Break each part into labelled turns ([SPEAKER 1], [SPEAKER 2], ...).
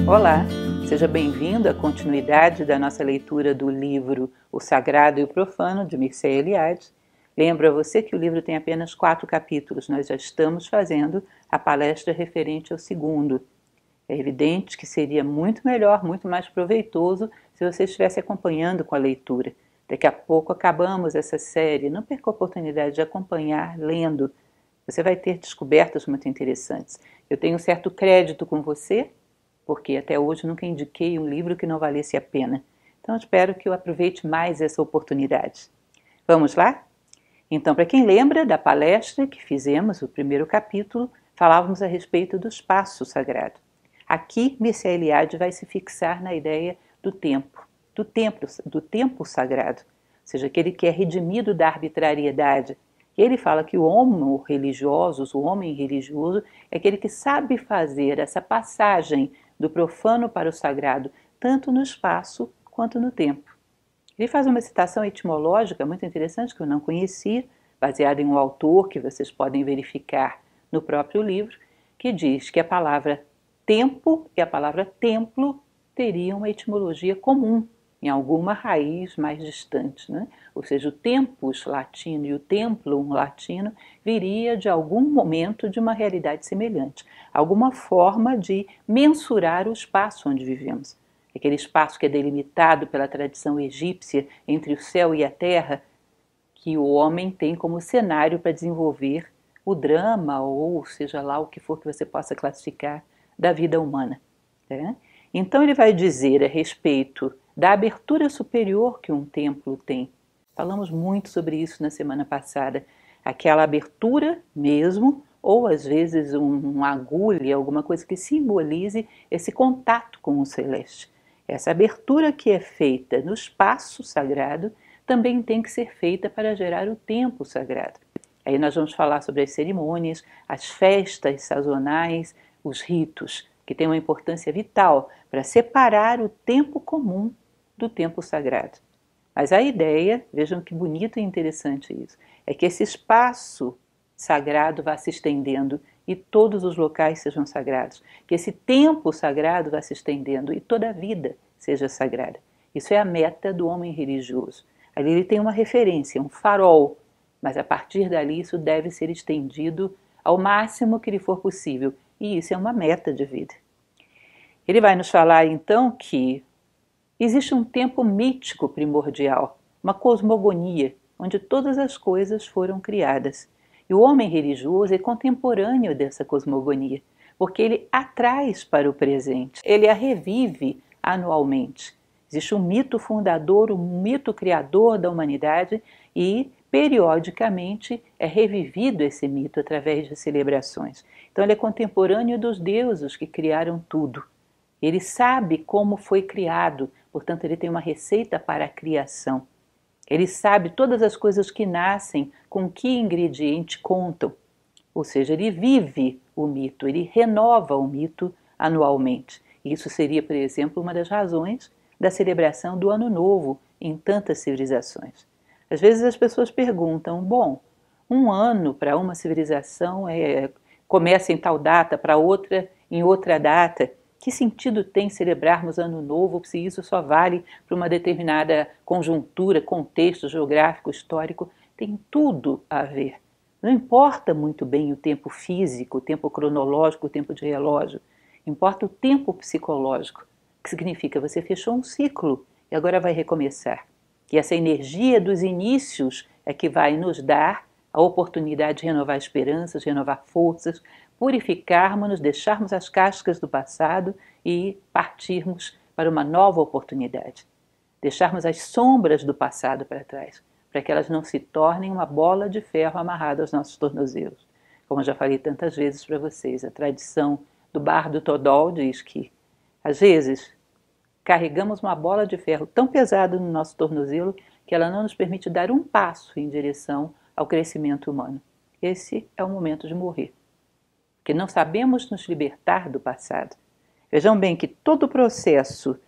[SPEAKER 1] Olá, seja bem-vindo à continuidade da nossa leitura do livro O Sagrado e o Profano, de Mircea Eliade. Lembro a você que o livro tem apenas 4 capítulos, nós já estamos fazendo a palestra referente ao segundo. É evidente que seria muito melhor, muito mais proveitoso se você estivesse acompanhando com a leitura. Daqui a pouco acabamos essa série, não perca a oportunidade de acompanhar lendo. Você vai ter descobertas muito interessantes. Eu tenho um certo crédito com você, porque até hoje nunca indiquei um livro que não valesse a pena. Então espero que eu aproveite mais essa oportunidade. Vamos lá? Então, para quem lembra da palestra que fizemos, o primeiro capítulo, falávamos a respeito do espaço sagrado. Aqui, Mircea Eliade vai se fixar na ideia do tempo sagrado, ou seja, aquele que é redimido da arbitrariedade. E ele fala que o homem religioso é aquele que sabe fazer essa passagem do profano para o sagrado, tanto no espaço quanto no tempo. Ele faz uma citação etimológica muito interessante que eu não conhecia, baseada em um autor que vocês podem verificar no próprio livro, que diz que a palavra tempo e a palavra templo teriam uma etimologia comum, em alguma raiz mais distante, né? Ou seja, o tempus latino e o templum latino viria de algum momento de uma realidade semelhante, alguma forma de mensurar o espaço onde vivemos. Aquele espaço que é delimitado pela tradição egípcia entre o céu e a terra, que o homem tem como cenário para desenvolver o drama, ou seja lá o que for que você possa classificar da vida humana. Né? Então ele vai dizer a respeito da abertura superior que um templo tem. Falamos muito sobre isso na semana passada. Aquela abertura mesmo, ou às vezes uma agulha, alguma coisa que simbolize esse contato com o celeste. Essa abertura que é feita no espaço sagrado também tem que ser feita para gerar o tempo sagrado. Aí nós vamos falar sobre as cerimônias, as festas sazonais, os ritos, que têm uma importância vital para separar o tempo comum do tempo sagrado. Mas a ideia, vejam que bonito e interessante isso, é que esse espaço sagrado vá se estendendo e todos os locais sejam sagrados, que esse tempo sagrado vá se estendendo e toda a vida seja sagrada. Isso é a meta do homem religioso. Ali ele tem uma referência, um farol, mas a partir dali isso deve ser estendido ao máximo que lhe for possível, e isso é uma meta de vida. Ele vai nos falar então que existe um tempo mítico primordial, uma cosmogonia, onde todas as coisas foram criadas. E o homem religioso é contemporâneo dessa cosmogonia, porque ele a traz para o presente, ele a revive anualmente. Existe um mito fundador, um mito criador da humanidade e, periodicamente, é revivido esse mito através de celebrações. Então ele é contemporâneo dos deuses que criaram tudo. Ele sabe como foi criado, portanto ele tem uma receita para a criação. Ele sabe todas as coisas que nascem, com que ingrediente contam. Ou seja, ele vive o mito, ele renova o mito anualmente. Isso seria, por exemplo, uma das razões da celebração do Ano Novo em tantas civilizações. Às vezes as pessoas perguntam, bom, um ano para uma civilização começa em tal data, para outra em outra data. Que sentido tem celebrarmos Ano Novo se isso só vale para uma determinada conjuntura, contexto geográfico, histórico? Tem tudo a ver. Não importa muito bem o tempo físico, o tempo cronológico, o tempo de relógio. Importa o tempo psicológico, que significa você fechou um ciclo e agora vai recomeçar. E essa energia dos inícios é que vai nos dar a oportunidade de renovar esperanças, renovar forças, purificarmos-nos, deixarmos as cascas do passado e partirmos para uma nova oportunidade. Deixarmos as sombras do passado para trás, para que elas não se tornem uma bola de ferro amarrada aos nossos tornozelos. Como eu já falei tantas vezes para vocês, a tradição do Bardo Todol diz que, às vezes, carregamos uma bola de ferro tão pesada no nosso tornozelo que ela não nos permite dar um passo em direção ao crescimento humano. Esse é o momento de morrer. Porque não sabemos nos libertar do passado. Vejam bem que todo o processo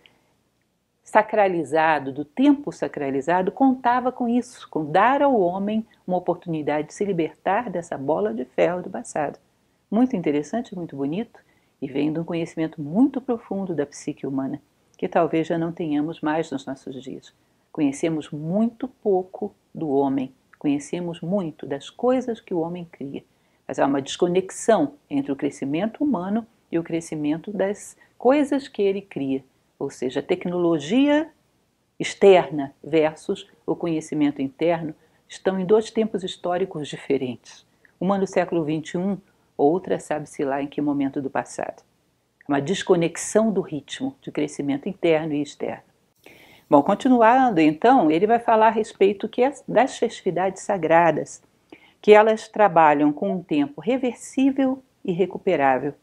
[SPEAKER 1] sacralizado, do tempo sacralizado, contava com isso, com dar ao homem uma oportunidade de se libertar dessa bola de ferro do passado. Muito interessante, muito bonito, e vem de um conhecimento muito profundo da psique humana, que talvez já não tenhamos mais nos nossos dias. Conhecemos muito pouco do homem, conhecemos muito das coisas que o homem cria, mas há uma desconexão entre o crescimento humano e o crescimento das coisas que ele cria, ou seja, a tecnologia externa versus o conhecimento interno estão em dois tempos históricos diferentes. Uma no século XXI, outra sabe-se lá em que momento do passado. Uma desconexão do ritmo de crescimento interno e externo. Bom, continuando então, ele vai falar a respeito das festividades sagradas, que elas trabalham com um tempo reversível e recuperável.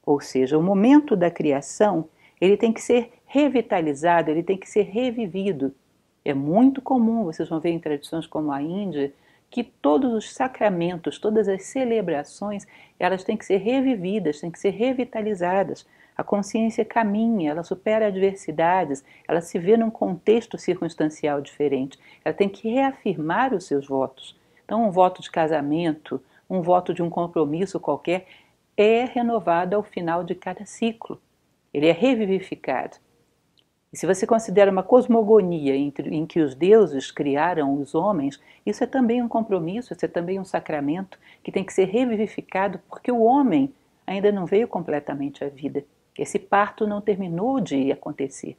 [SPEAKER 1] Ou seja, o momento da criação, ele tem que ser revitalizado, ele tem que ser revivido. É muito comum, vocês vão ver em tradições como a Índia, que todos os sacramentos, todas as celebrações, elas têm que ser revividas, têm que ser revitalizadas. A consciência caminha, ela supera adversidades, ela se vê num contexto circunstancial diferente. Ela tem que reafirmar os seus votos. Então, um voto de casamento, um voto de um compromisso qualquer, é renovado ao final de cada ciclo. Ele é revivificado. E se você considera uma cosmogonia em que os deuses criaram os homens, isso é também um compromisso, isso é também um sacramento que tem que ser revivificado porque o homem ainda não veio completamente à vida. Esse parto não terminou de acontecer.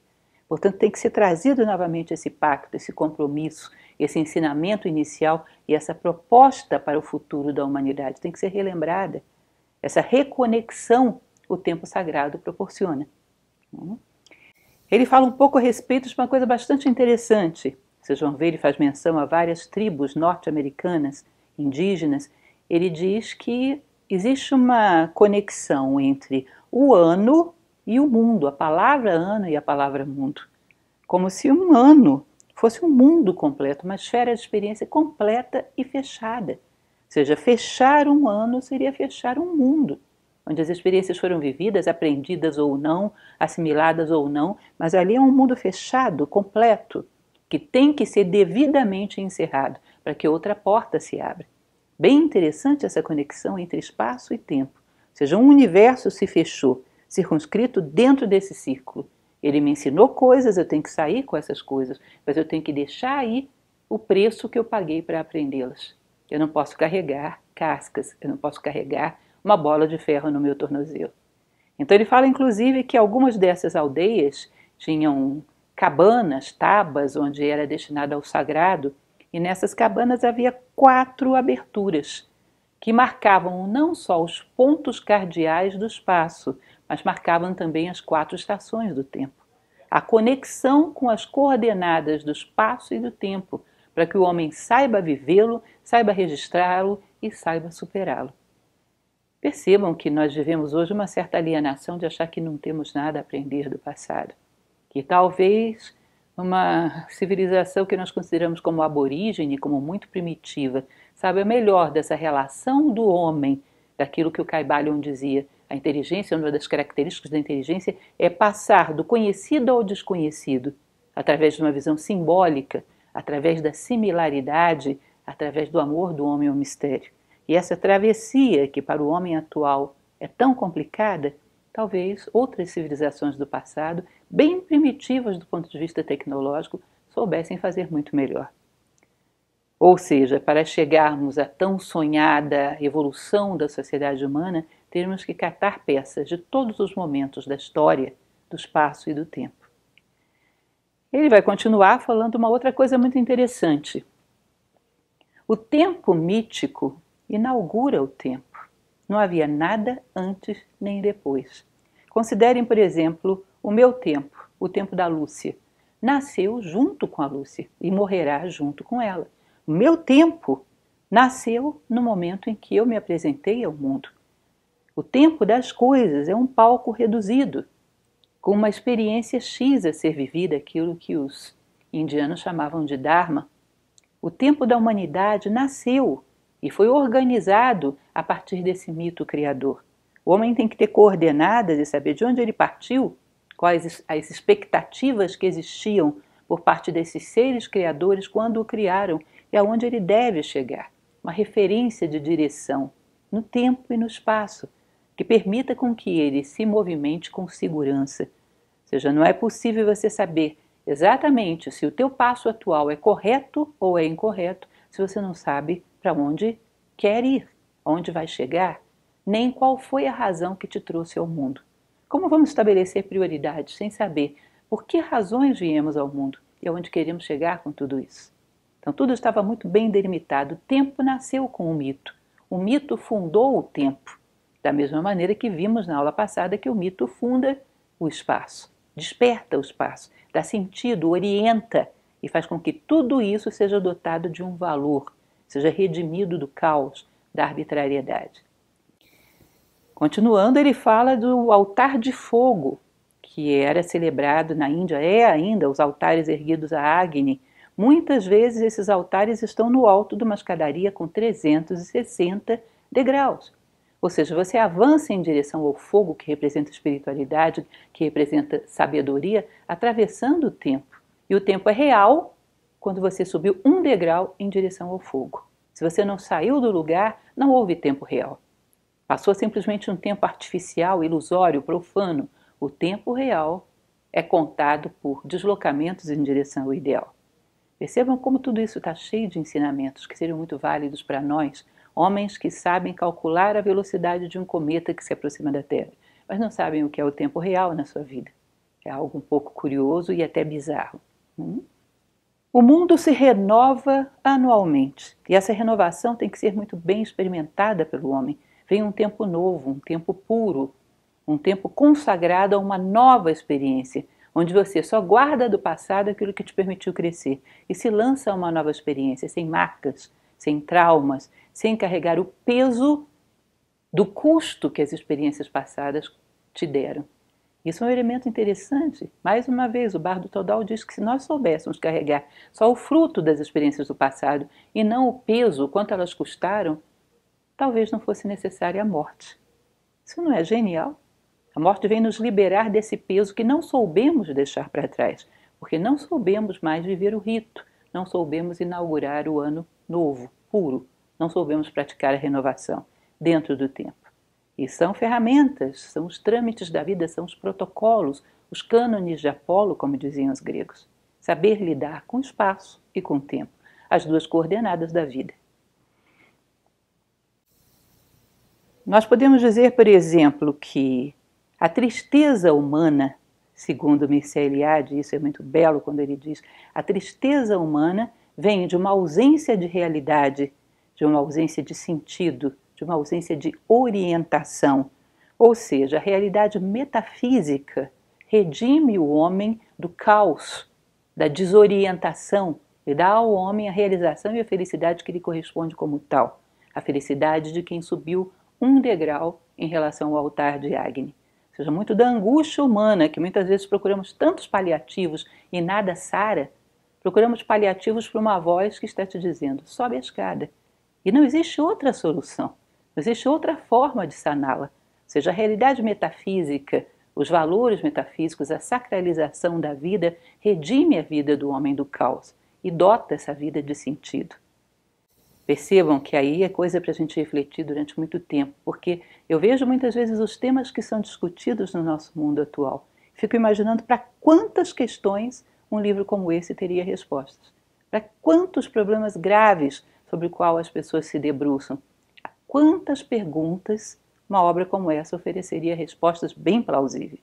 [SPEAKER 1] Portanto, tem que ser trazido novamente esse pacto, esse compromisso, esse ensinamento inicial e essa proposta para o futuro da humanidade tem que ser relembrada. Essa reconexão o tempo sagrado proporciona. Ele fala um pouco a respeito de uma coisa bastante interessante. Vocês vão ver, ele faz menção a várias tribos norte-americanas, indígenas. Ele diz que existe uma conexão entre o ano e o mundo, a palavra ano e a palavra mundo. Como se um ano fosse um mundo completo, uma esfera de experiência completa e fechada. Ou seja, fechar um ano seria fechar um mundo, onde as experiências foram vividas, aprendidas ou não, assimiladas ou não, mas ali é um mundo fechado, completo, que tem que ser devidamente encerrado para que outra porta se abra. Bem interessante essa conexão entre espaço e tempo. Ou seja, um universo se fechou, circunscrito dentro desse círculo. Ele me ensinou coisas, eu tenho que sair com essas coisas, mas eu tenho que deixar aí o preço que eu paguei para aprendê-las. Eu não posso carregar cascas, eu não posso carregar uma bola de ferro no meu tornozelo. Então ele fala inclusive que algumas dessas aldeias tinham cabanas, tabas, onde era destinado ao sagrado, e nessas cabanas havia 4 aberturas, que marcavam não só os pontos cardeais do espaço, mas marcavam também as 4 estações do tempo. A conexão com as coordenadas do espaço e do tempo, para que o homem saiba vivê-lo, saiba registrá-lo e saiba superá-lo. Percebam que nós vivemos hoje uma certa alienação de achar que não temos nada a aprender do passado, que talvez uma civilização que nós consideramos como aborígene, como muito primitiva, sabe melhor dessa relação do homem, daquilo que o Caibalion dizia. A inteligência, uma das características da inteligência é passar do conhecido ao desconhecido, através de uma visão simbólica, através da similaridade, através do amor do homem ao mistério. E essa travessia, que para o homem atual é tão complicada, talvez outras civilizações do passado, bem primitivas do ponto de vista tecnológico, soubessem fazer muito melhor. Ou seja, para chegarmos à tão sonhada evolução da sociedade humana, teremos que catar peças de todos os momentos da história, do espaço e do tempo. Ele vai continuar falando uma outra coisa muito interessante. O tempo mítico inaugura o tempo. Não havia nada antes nem depois. Considerem, por exemplo, o meu tempo, o tempo da Lúcia. Nasceu junto com a Lúcia e morrerá junto com ela. O meu tempo nasceu no momento em que eu me apresentei ao mundo. O tempo das coisas é um palco reduzido, com uma experiência X a ser vivida, aquilo que os indianos chamavam de Dharma. O tempo da humanidade nasceu e foi organizado a partir desse mito criador. O homem tem que ter coordenadas e saber de onde ele partiu, quais as expectativas que existiam por parte desses seres criadores quando o criaram e aonde ele deve chegar. Uma referência de direção no tempo e no espaço, que permita com que ele se movimente com segurança. Ou seja, não é possível você saber exatamente se o teu passo atual é correto ou é incorreto se você não sabe para onde quer ir, onde vai chegar, nem qual foi a razão que te trouxe ao mundo. Como vamos estabelecer prioridades sem saber por que razões viemos ao mundo e aonde queremos chegar com tudo isso? Então tudo estava muito bem delimitado. O tempo nasceu com o mito. O mito fundou o tempo, da mesma maneira que vimos na aula passada que o mito funda o espaço, desperta o espaço, dá sentido, orienta e faz com que tudo isso seja dotado de um valor, seja redimido do caos, da arbitrariedade. Continuando, ele fala do altar de fogo, que era celebrado na Índia, é ainda os altares erguidos a Agni. Muitas vezes esses altares estão no alto de uma escadaria com 360 degraus. Ou seja, você avança em direção ao fogo, que representa espiritualidade, que representa sabedoria, atravessando o tempo. E o tempo é real quando você subiu um degrau em direção ao fogo. Se você não saiu do lugar, não houve tempo real. Passou simplesmente um tempo artificial, ilusório, profano. O tempo real é contado por deslocamentos em direção ao ideal. Percebam como tudo isso está cheio de ensinamentos que seriam muito válidos para nós, homens que sabem calcular a velocidade de um cometa que se aproxima da Terra, mas não sabem o que é o tempo real na sua vida. É algo um pouco curioso e até bizarro. O mundo se renova anualmente e essa renovação tem que ser muito bem experimentada pelo homem. Vem um tempo novo, um tempo puro, um tempo consagrado a uma nova experiência, onde você só guarda do passado aquilo que te permitiu crescer e se lança a uma nova experiência, sem marcas, sem traumas, sem carregar o peso do custo que as experiências passadas te deram. Isso é um elemento interessante. Mais uma vez, o Bardo Todal diz que se nós soubéssemos carregar só o fruto das experiências do passado e não o peso, o quanto elas custaram, talvez não fosse necessária a morte. Isso não é genial? A morte vem nos liberar desse peso que não soubemos deixar para trás, porque não soubemos mais viver o rito, não soubemos inaugurar o ano novo, puro, não soubemos praticar a renovação dentro do tempo. E são ferramentas, são os trâmites da vida, são os protocolos, os cânones de Apolo, como diziam os gregos. Saber lidar com o espaço e com o tempo, as duas coordenadas da vida. Nós podemos dizer, por exemplo, que a tristeza humana, segundo Mircea Eliade, isso é muito belo quando ele diz, a tristeza humana vem de uma ausência de realidade, de uma ausência de sentido, de uma ausência de orientação. Ou seja, a realidade metafísica redime o homem do caos, da desorientação e dá ao homem a realização e a felicidade que lhe corresponde como tal. A felicidade de quem subiu um degrau em relação ao altar de Agni. Ou seja, muito da angústia humana, que muitas vezes procuramos tantos paliativos e nada sara, procuramos paliativos para uma voz que está te dizendo, sobe a escada. E não existe outra solução, não existe outra forma de saná-la. Ou seja, a realidade metafísica, os valores metafísicos, a sacralização da vida, redime a vida do homem do caos e dota essa vida de sentido. Percebam que aí é coisa para a gente refletir durante muito tempo, porque eu vejo muitas vezes os temas que são discutidos no nosso mundo atual. Fico imaginando para quantas questões um livro como esse teria respostas. Para quantos problemas graves sobre os quais as pessoas se debruçam. A quantas perguntas uma obra como essa ofereceria respostas bem plausíveis.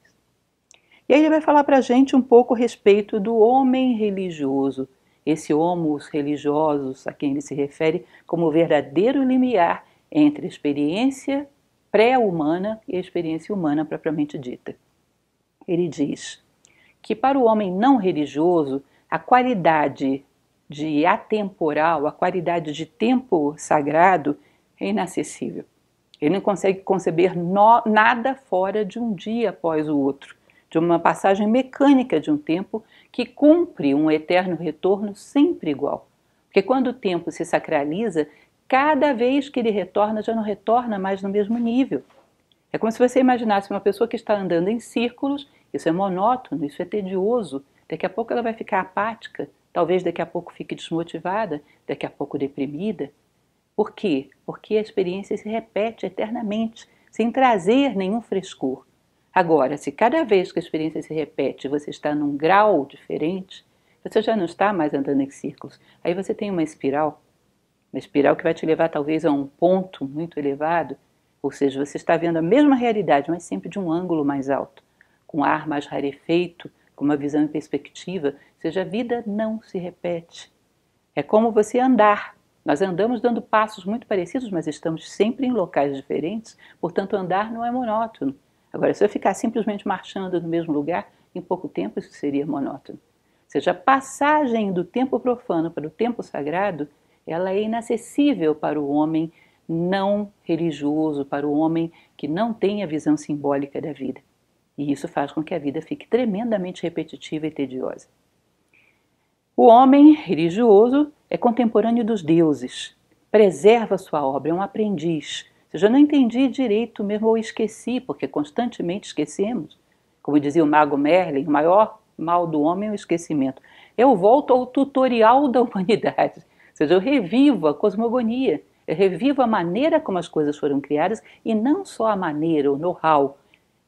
[SPEAKER 1] E aí ele vai falar para a gente um pouco a respeito do homem religioso, esse homos religiosos a quem ele se refere como o verdadeiro limiar entre a experiência pré-humana e a experiência humana propriamente dita. Ele diz que para o homem não religioso, a qualidade de atemporal, a qualidade de tempo sagrado é inacessível. Ele não consegue conceber nada fora de um dia após o outro, de uma passagem mecânica de um tempo que cumpre um eterno retorno sempre igual. Porque quando o tempo se sacraliza, cada vez que ele retorna, já não retorna mais no mesmo nível. É como se você imaginasse uma pessoa que está andando em círculos isso é monótono, isso é tedioso. Daqui a pouco ela vai ficar apática, talvez daqui a pouco fique desmotivada, daqui a pouco deprimida. Por quê? Porque a experiência se repete eternamente, sem trazer nenhum frescor. Agora, se cada vez que a experiência se repete você está num grau diferente, você já não está mais andando em círculos. Aí você tem uma espiral que vai te levar talvez a um ponto muito elevado, ou seja, você está vendo a mesma realidade, mas sempre de um ângulo mais alto, com um ar mais rarefeito, com uma visão em perspectiva, ou seja, a vida não se repete. É como você andar. Nós andamos dando passos muito parecidos, mas estamos sempre em locais diferentes, portanto andar não é monótono. Agora, se eu ficar simplesmente marchando no mesmo lugar, em pouco tempo isso seria monótono. Ou seja, a passagem do tempo profano para o tempo sagrado, ela é inacessível para o homem não religioso, para o homem que não tem a visão simbólica da vida. E isso faz com que a vida fique tremendamente repetitiva e tediosa. O homem religioso é contemporâneo dos deuses, preserva sua obra, é um aprendiz. Ou seja, eu não entendi direito mesmo ou esqueci, porque constantemente esquecemos. Como dizia o mago Merlin, o maior mal do homem é o esquecimento. Eu volto ao tutorial da humanidade, ou seja, eu revivo a cosmogonia, eu revivo a maneira como as coisas foram criadas, e não só a maneira, o know-how,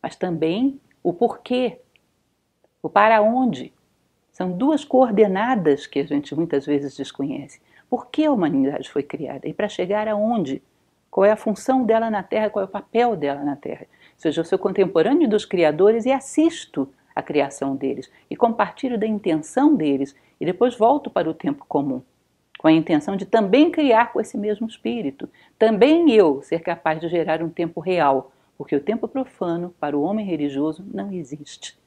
[SPEAKER 1] mas também o porquê, o para onde. São duas coordenadas que a gente muitas vezes desconhece. Por que a humanidade foi criada? E para chegar aonde? Qual é a função dela na Terra? Qual é o papel dela na Terra? Ou seja, eu sou contemporâneo dos criadores e assisto a criação deles. E compartilho da intenção deles. E depois volto para o tempo comum, com a intenção de também criar com esse mesmo espírito. Também eu ser capaz de gerar um tempo real. Porque o tempo profano, para o homem religioso, não existe.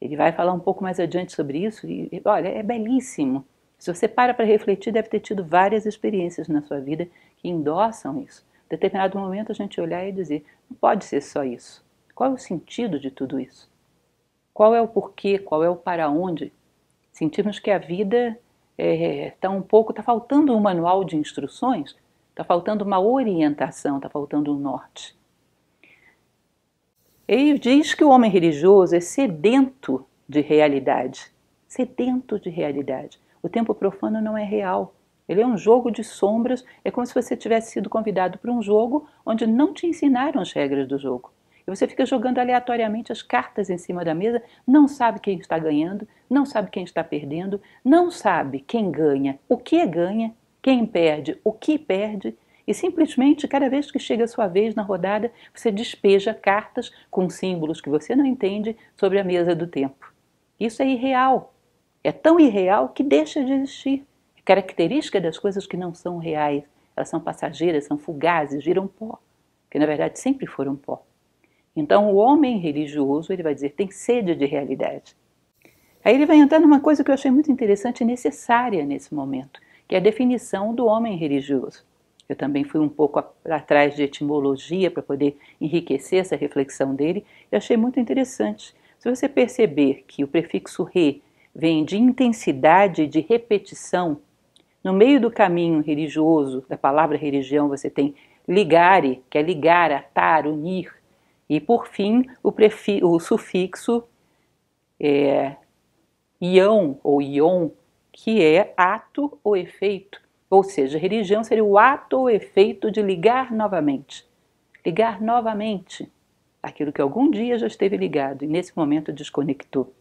[SPEAKER 1] Ele vai falar um pouco mais adiante sobre isso e, olha, é belíssimo. Se você para refletir, deve ter tido várias experiências na sua vida que endossam isso. Em determinado momento a gente olhar e dizer, não pode ser só isso. Qual é o sentido de tudo isso? Qual é o porquê? Qual é o para onde? Sentimos que a vida está faltando um manual de instruções, está faltando uma orientação, está faltando um norte. Ele diz que o homem religioso é sedento de realidade. Sedento de realidade. O tempo profano não é real. Ele é um jogo de sombras. É como se você tivesse sido convidado para um jogo onde não te ensinaram as regras do jogo. E você fica jogando aleatoriamente as cartas em cima da mesa, não sabe quem está ganhando, não sabe quem está perdendo, não sabe quem ganha, o que ganha, quem perde, o que perde. E simplesmente, cada vez que chega a sua vez na rodada, você despeja cartas com símbolos que você não entende sobre a mesa do tempo. Isso é irreal. É tão irreal que deixa de existir. É característica das coisas que não são reais. Elas são passageiras, são fugazes, viram pó. Que na verdade sempre foram pó. Então o homem religioso, ele vai dizer, tem sede de realidade. Aí ele vai entrar numa coisa que eu achei muito interessante e necessária nesse momento, que é a definição do homem religioso. Eu também fui um pouco atrás de etimologia para poder enriquecer essa reflexão dele. Eu achei muito interessante. Se você perceber que o prefixo re vem de intensidade, de repetição, no meio do caminho religioso, da palavra religião, você tem ligare, que é ligar, atar, unir. E por fim, o sufixo ião ou ion, que é ato ou efeito. Ou seja, religião seria o ato ou efeito de ligar novamente. Ligar novamente aquilo que algum dia já esteve ligado e nesse momento desconectou.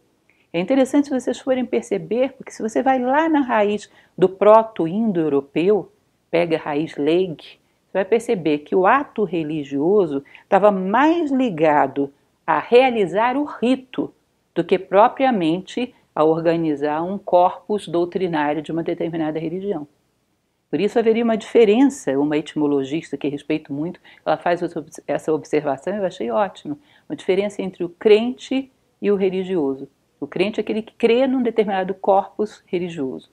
[SPEAKER 1] É interessante se vocês forem perceber, porque se você vai lá na raiz do proto-indo-europeu, pega a raiz leig, você vai perceber que o ato religioso estava mais ligado a realizar o rito do que propriamente a organizar um corpus doutrinário de uma determinada religião. Por isso haveria uma diferença, uma etimologista que respeito muito, ela faz essa observação e eu achei ótimo, uma diferença entre o crente e o religioso. O crente é aquele que crê num determinado corpus religioso.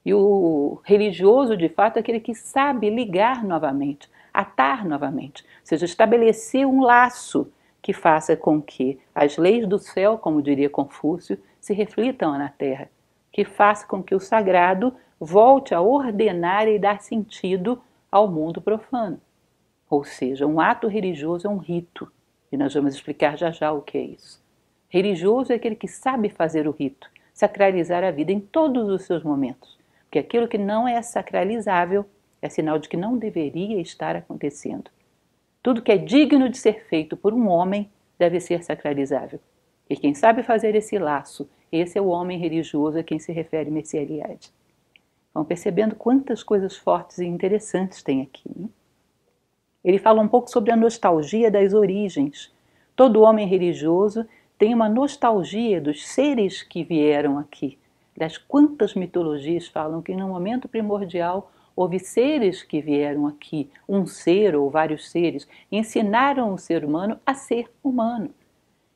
[SPEAKER 1] E o religioso, de fato, é aquele que sabe ligar novamente, atar novamente, ou seja, estabelecer um laço que faça com que as leis do céu, como diria Confúcio, se reflitam na terra, que faça com que o sagrado volte a ordenar e dar sentido ao mundo profano. Ou seja, um ato religioso é um rito, e nós vamos explicar já já o que é isso. Religioso é aquele que sabe fazer o rito, sacralizar a vida em todos os seus momentos. Porque aquilo que não é sacralizável é sinal de que não deveria estar acontecendo. Tudo que é digno de ser feito por um homem deve ser sacralizável. E quem sabe fazer esse laço, esse é o homem religioso a quem se refere Mircea Eliade. Vão percebendo quantas coisas fortes e interessantes tem aqui, né? Ele fala um pouco sobre a nostalgia das origens. Todo homem religioso tem uma nostalgia dos seres que vieram aqui. Das quantas mitologias falam que no momento primordial houve seres que vieram aqui, um ser ou vários seres, e ensinaram o ser humano a ser humano.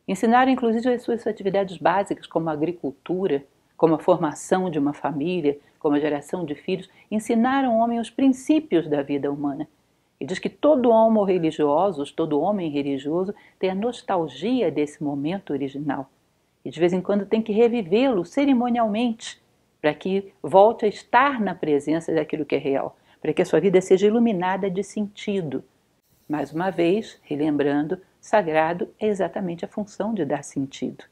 [SPEAKER 1] Ensinaram inclusive as suas atividades básicas, como a agricultura, como a formação de uma família, como a geração de filhos. Ensinaram ao homem os princípios da vida humana. E diz que todo homem religioso tem a nostalgia desse momento original. E de vez em quando tem que revivê-lo cerimonialmente, para que volte a estar na presença daquilo que é real, para que a sua vida seja iluminada de sentido. Mais uma vez, relembrando, sagrado é exatamente a função de dar sentido.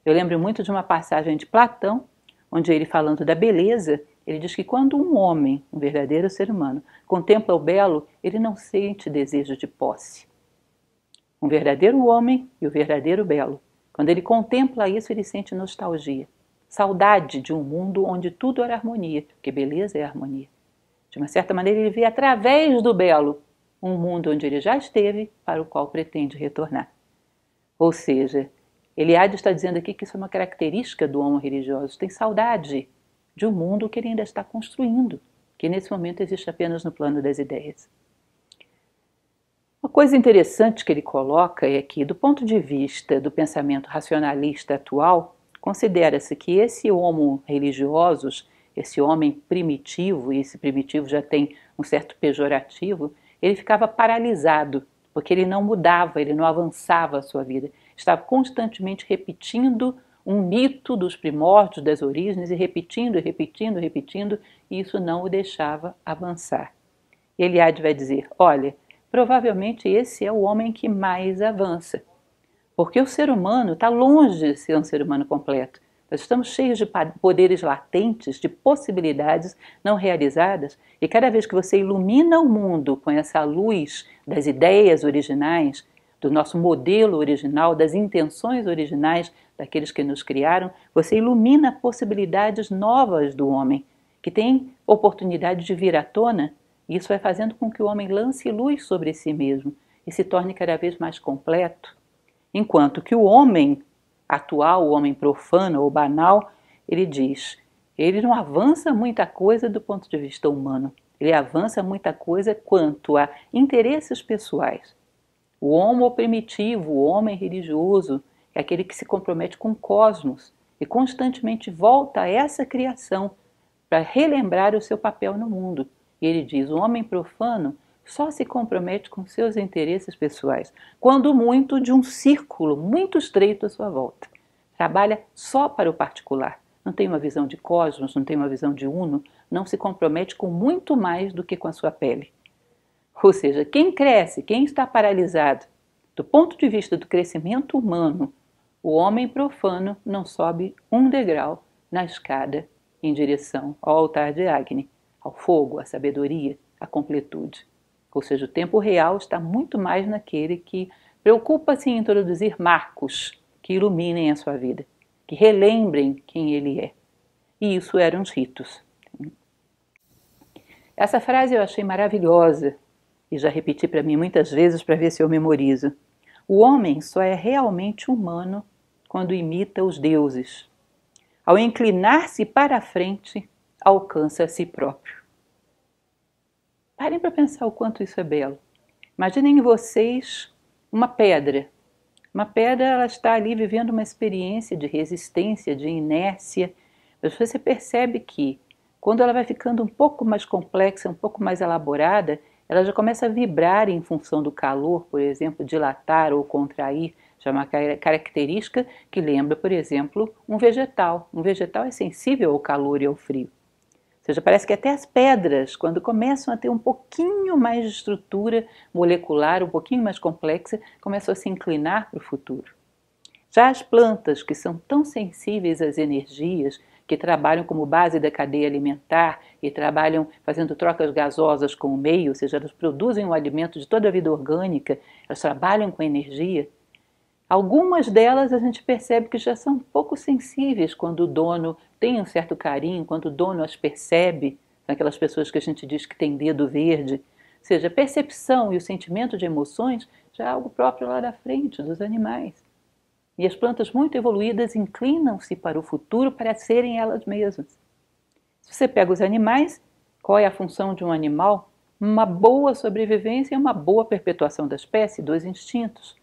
[SPEAKER 1] Eu lembro muito de uma passagem de Platão, onde ele, falando da beleza, ele diz que quando um homem, um verdadeiro ser humano, contempla o belo, ele não sente desejo de posse. Um verdadeiro homem e o verdadeiro belo, quando ele contempla isso, ele sente nostalgia, saudade de um mundo onde tudo era harmonia, porque beleza é harmonia. De uma certa maneira, ele vê através do belo um mundo onde ele já esteve, para o qual pretende retornar. Ou seja, Eliade está dizendo aqui que isso é uma característica do homem religioso, tem saudade de um mundo que ele ainda está construindo, que nesse momento existe apenas no plano das ideias. Uma coisa interessante que ele coloca é que, do ponto de vista do pensamento racionalista atual, considera-se que esse homo religiosos, esse homem primitivo, e esse primitivo já tem um certo pejorativo, ele ficava paralisado, porque ele não mudava, ele não avançava a sua vida. Estava constantemente repetindo um mito dos primórdios, das origens, e repetindo, e isso não o deixava avançar. Eliade vai dizer, olha, provavelmente esse é o homem que mais avança, porque o ser humano está longe de ser um ser humano completo. Nós estamos cheios de poderes latentes, de possibilidades não realizadas, e cada vez que você ilumina o mundo com essa luz das ideias originais, do nosso modelo original, das intenções originais daqueles que nos criaram, você ilumina possibilidades novas do homem, que tem oportunidade de vir à tona, e isso vai fazendo com que o homem lance luz sobre si mesmo e se torne cada vez mais completo. Enquanto que o homem atual, o homem profano ou banal, ele diz, ele não avança muita coisa do ponto de vista humano, ele avança muita coisa quanto a interesses pessoais. O homo primitivo, o homem religioso, é aquele que se compromete com o cosmos e constantemente volta a essa criação para relembrar o seu papel no mundo. E ele diz, o homem profano só se compromete com seus interesses pessoais, quando muito de um círculo muito estreito à sua volta. Trabalha só para o particular, não tem uma visão de cosmos, não tem uma visão de uno, não se compromete com muito mais do que com a sua pele. Ou seja, quem cresce, quem está paralisado, do ponto de vista do crescimento humano, o homem profano não sobe um degrau na escada em direção ao altar de Agni, ao fogo, à sabedoria, à completude. Ou seja, o tempo real está muito mais naquele que preocupa-se em introduzir marcos que iluminem a sua vida, que relembrem quem ele é. E isso eram os ritos. Essa frase eu achei maravilhosa e já repeti para mim muitas vezes para ver se eu memorizo. O homem só é realmente humano quando imita os deuses. Ao inclinar-se para a frente, alcança a si próprio. Parem para pensar o quanto isso é belo. Imaginem vocês uma pedra. Uma pedra, ela está ali vivendo uma experiência de resistência, de inércia, mas você percebe que quando ela vai ficando um pouco mais complexa, um pouco mais elaborada, ela já começa a vibrar em função do calor, por exemplo, dilatar ou contrair, já é uma característica que lembra, por exemplo, um vegetal. Um vegetal é sensível ao calor e ao frio. Ou seja, parece que até as pedras, quando começam a ter um pouquinho mais de estrutura molecular, um pouquinho mais complexa, começam a se inclinar para o futuro. Já as plantas, que são tão sensíveis às energias, que trabalham como base da cadeia alimentar e trabalham fazendo trocas gasosas com o meio, ou seja, elas produzem o alimento de toda a vida orgânica, elas trabalham com energia. Algumas delas a gente percebe que já são um pouco sensíveis quando o dono tem um certo carinho, quando o dono as percebe, aquelas pessoas que a gente diz que tem dedo verde. Ou seja, a percepção e o sentimento de emoções já é algo próprio lá da frente, dos animais. E as plantas muito evoluídas inclinam-se para o futuro para serem elas mesmas. Se você pega os animais, qual é a função de um animal? Uma boa sobrevivência e uma boa perpetuação da espécie, dois instintos.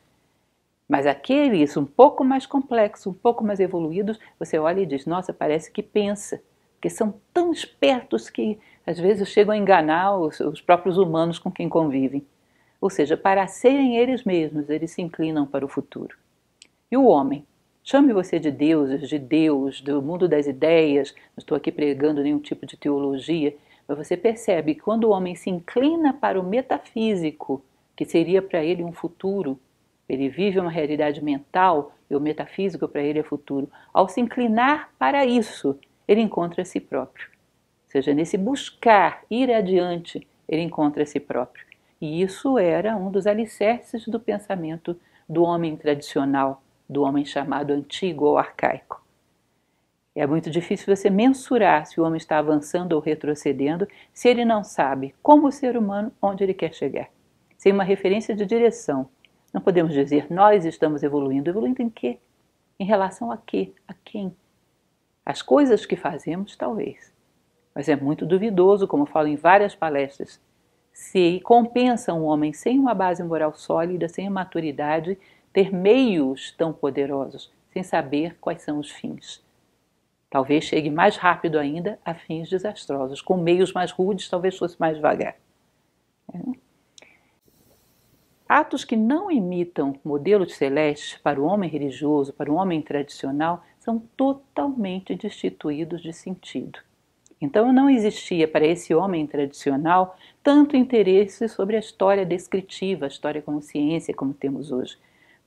[SPEAKER 1] Mas aqueles um pouco mais complexos, um pouco mais evoluídos, você olha e diz, nossa, parece que pensa, porque são tão espertos que às vezes chegam a enganar os próprios humanos com quem convivem. Ou seja, para serem eles mesmos, eles se inclinam para o futuro. E o homem? Chame você de deuses, de Deus, do mundo das ideias, não estou aqui pregando nenhum tipo de teologia, mas você percebe que quando o homem se inclina para o metafísico, que seria para ele um futuro, ele vive uma realidade mental e o metafísico para ele é futuro. Ao se inclinar para isso, ele encontra a si próprio. Ou seja, nesse buscar, ir adiante, ele encontra a si próprio. E isso era um dos alicerces do pensamento do homem tradicional, do homem chamado antigo ou arcaico. É muito difícil você mensurar se o homem está avançando ou retrocedendo se ele não sabe, como ser humano, onde ele quer chegar. Sem uma referência de direção. Não podemos dizer, nós estamos evoluindo. Evoluindo em quê? Em relação a quê? A quem? As coisas que fazemos, talvez. Mas é muito duvidoso, como falo em várias palestras, se compensa um homem sem uma base moral sólida, sem maturidade, ter meios tão poderosos, sem saber quais são os fins. Talvez chegue mais rápido ainda a fins desastrosos. Com meios mais rudes, talvez fosse mais devagar. Atos que não imitam modelos celestes para o homem religioso, para o homem tradicional, são totalmente destituídos de sentido. Então não existia para esse homem tradicional tanto interesse sobre a história descritiva, a história como ciência, como temos hoje.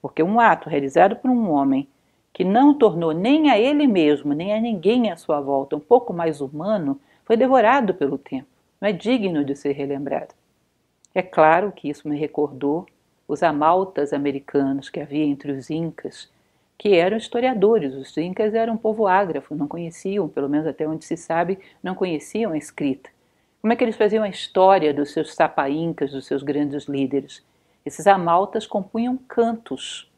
[SPEAKER 1] Porque um ato realizado por um homem que não tornou nem a ele mesmo, nem a ninguém à sua volta um pouco mais humano, foi devorado pelo tempo. Não é digno de ser relembrado. É claro que isso me recordou os amaltas americanos que havia entre os incas, que eram historiadores. Os incas eram um povo ágrafo, não conheciam, pelo menos até onde se sabe, não conheciam a escrita. Como é que eles faziam a história dos seus tapa-incas, dos seus grandes líderes? Esses amaltas compunham cantos.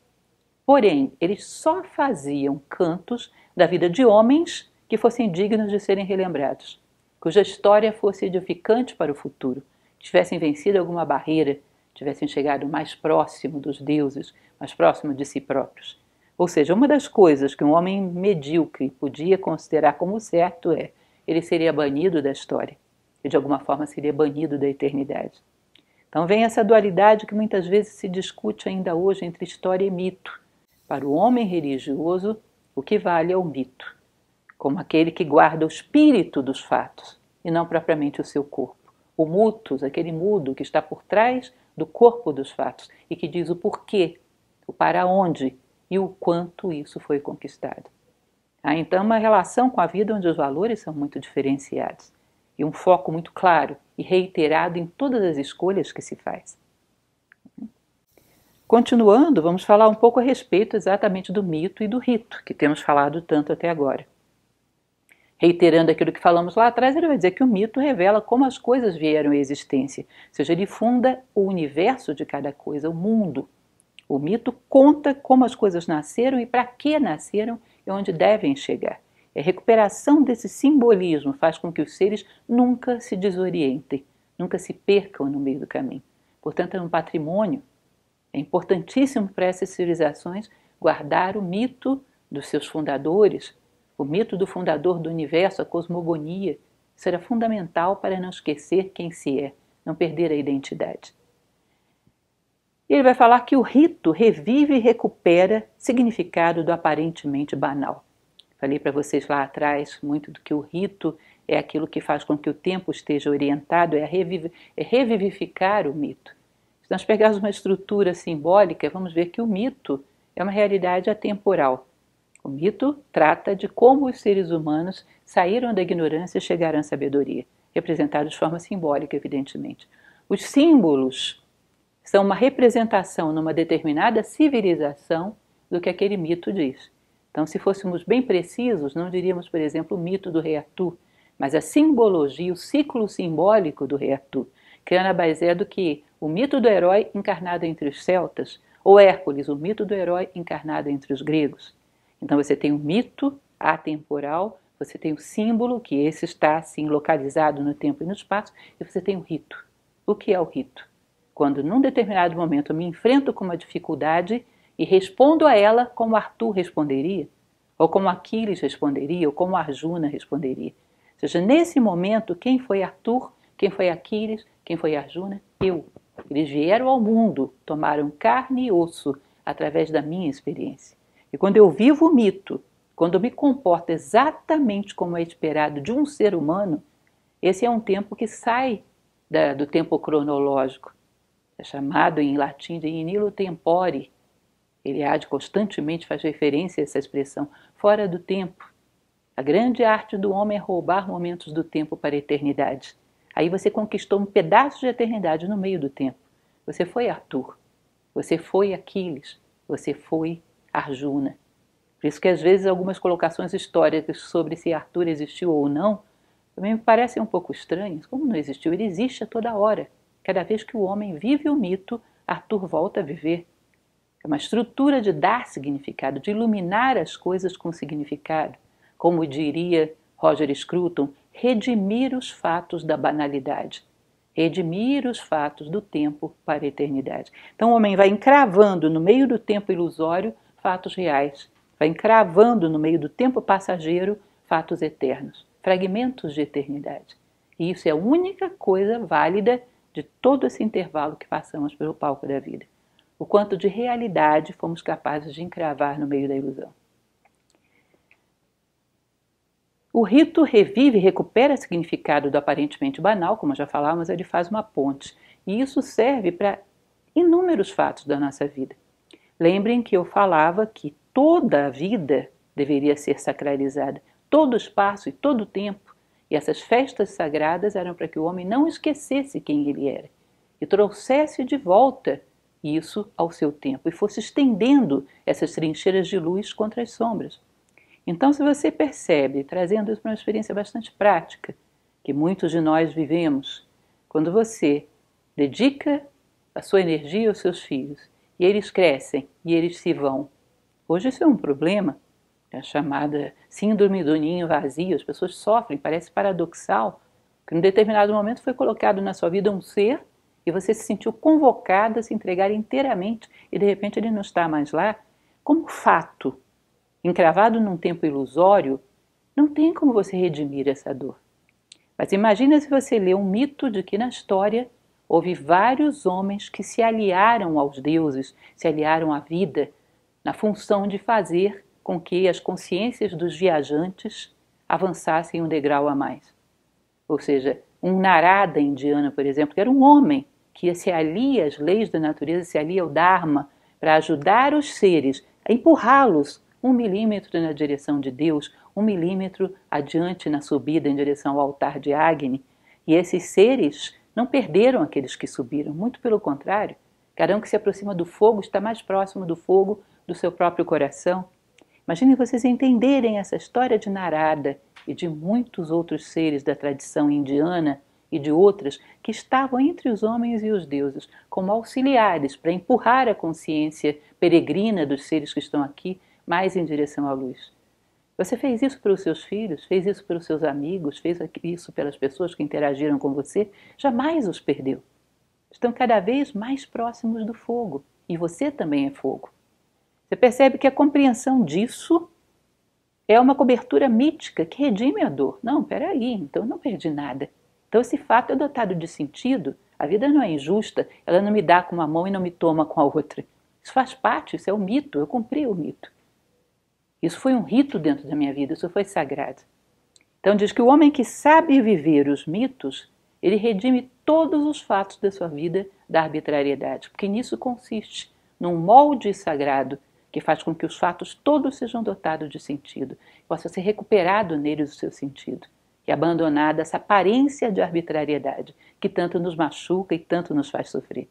[SPEAKER 1] Porém, eles só faziam cantos da vida de homens que fossem dignos de serem relembrados, cuja história fosse edificante para o futuro, tivessem vencido alguma barreira, tivessem chegado mais próximo dos deuses, mais próximo de si próprios. Ou seja, uma das coisas que um homem medíocre podia considerar como certo é ele seria banido da história, e de alguma forma seria banido da eternidade. Então vem essa dualidade que muitas vezes se discute ainda hoje entre história e mito. Para o homem religioso, o que vale é o mito, como aquele que guarda o espírito dos fatos e não propriamente o seu corpo. O mutus, aquele mudo que está por trás do corpo dos fatos e que diz o porquê, o para onde e o quanto isso foi conquistado. Então, uma relação com a vida onde os valores são muito diferenciados e um foco muito claro e reiterado em todas as escolhas que se faz. Continuando, vamos falar um pouco a respeito exatamente do mito e do rito, que temos falado tanto até agora. Reiterando aquilo que falamos lá atrás, ele vai dizer que o mito revela como as coisas vieram à existência, ou seja, ele funda o universo de cada coisa, o mundo. O mito conta como as coisas nasceram e para que nasceram e onde devem chegar. A recuperação desse simbolismo faz com que os seres nunca se desorientem, nunca se percam no meio do caminho. Portanto, é um patrimônio. É importantíssimo para essas civilizações guardar o mito dos seus fundadores, o mito do fundador do universo, a cosmogonia. Isso era fundamental para não esquecer quem se é, não perder a identidade. E ele vai falar que o rito revive e recupera significado do aparentemente banal. Falei para vocês lá atrás muito do que o rito é aquilo que faz com que o tempo esteja orientado, é revivificar o mito. Se nós pegarmos uma estrutura simbólica, vamos ver que o mito é uma realidade atemporal. O mito trata de como os seres humanos saíram da ignorância e chegaram à sabedoria, representados de forma simbólica, evidentemente. Os símbolos são uma representação numa determinada civilização do que aquele mito diz. Então, se fôssemos bem precisos, não diríamos, por exemplo, o mito do rei Arthur, mas a simbologia, o ciclo simbólico do rei Arthur, que nada mais é do que o mito do herói encarnado entre os celtas, ou Hércules, o mito do herói encarnado entre os gregos. Então você tem o mito atemporal, você tem o símbolo, que esse está assim localizado no tempo e no espaço, e você tem o rito. O que é o rito? Quando num determinado momento eu me enfrento com uma dificuldade e respondo a ela como Arthur responderia, ou como Aquiles responderia, ou como Arjuna responderia. Ou seja, nesse momento, quem foi Arthur, quem foi Aquiles, quem foi Arjuna? Eu. Eles vieram ao mundo, tomaram carne e osso através da minha experiência. E quando eu vivo o mito, quando eu me comporto exatamente como é esperado de um ser humano, esse é um tempo que sai do tempo cronológico. É chamado em latim de in illo tempore. Eliade constantemente faz referência a essa expressão, fora do tempo. A grande arte do homem é roubar momentos do tempo para a eternidade. Aí você conquistou um pedaço de eternidade no meio do tempo. Você foi Arthur, você foi Aquiles, você foi Arjuna. Por isso que às vezes algumas colocações históricas sobre se Arthur existiu ou não, também me parecem um pouco estranhas. Como não existiu? Ele existe a toda hora. Cada vez que o homem vive o mito, Arthur volta a viver. É uma estrutura de dar significado, de iluminar as coisas com significado. Como diria Roger Scruton, redimir os fatos da banalidade. Redimir os fatos do tempo para a eternidade. Então o homem vai encravando no meio do tempo ilusório fatos reais. Vai encravando no meio do tempo passageiro fatos eternos. Fragmentos de eternidade. E isso é a única coisa válida de todo esse intervalo que passamos pelo palco da vida. O quanto de realidade fomos capazes de encravar no meio da ilusão. O rito revive e recupera significado do aparentemente banal, como já falávamos, ele faz uma ponte. E isso serve para inúmeros fatos da nossa vida. Lembrem que eu falava que toda a vida deveria ser sacralizada, todo o espaço e todo o tempo. E essas festas sagradas eram para que o homem não esquecesse quem ele era e trouxesse de volta isso ao seu tempo e fosse estendendo essas trincheiras de luz contra as sombras. Então, se você percebe, trazendo isso para uma experiência bastante prática, que muitos de nós vivemos, quando você dedica a sua energia aos seus filhos e eles crescem e eles se vão, hoje isso é um problema, é a chamada síndrome do ninho vazio, as pessoas sofrem, parece paradoxal, que em determinado momento foi colocado na sua vida um ser e você se sentiu convocado a se entregar inteiramente e de repente ele não está mais lá, como fato, encravado num tempo ilusório, não tem como você redimir essa dor. Mas imagina se você lê um mito de que na história houve vários homens que se aliaram aos deuses, se aliaram à vida, na função de fazer com que as consciências dos viajantes avançassem um degrau a mais. Ou seja, um Narada indiano, por exemplo, que era um homem que se alia às leis da natureza, se alia ao Dharma, para ajudar os seres, a empurrá-los 1 milímetro na direção de Deus, 1 milímetro adiante na subida em direção ao altar de Agni. E esses seres não perderam aqueles que subiram, muito pelo contrário. Cada um que se aproxima do fogo está mais próximo do fogo do seu próprio coração. Imaginem vocês entenderem essa história de Narada e de muitos outros seres da tradição indiana e de outras que estavam entre os homens e os deuses como auxiliares para empurrar a consciência peregrina dos seres que estão aqui mais em direção à luz. Você fez isso para os seus filhos, fez isso pelos seus amigos, fez isso pelas pessoas que interagiram com você, jamais os perdeu. Estão cada vez mais próximos do fogo e você também é fogo. Você percebe que a compreensão disso é uma cobertura mítica que redime a dor. Não, peraí, então eu não perdi nada. Então esse fato é dotado de sentido. A vida não é injusta, ela não me dá com uma mão e não me toma com a outra. Isso faz parte, isso é um mito, eu cumpri o mito. Isso foi um rito dentro da minha vida, isso foi sagrado. Então diz que o homem que sabe viver os mitos, ele redime todos os fatos da sua vida da arbitrariedade, porque nisso consiste, num molde sagrado, que faz com que os fatos todos sejam dotados de sentido, possa ser recuperado neles o seu sentido, e abandonada essa aparência de arbitrariedade que tanto nos machuca e tanto nos faz sofrer.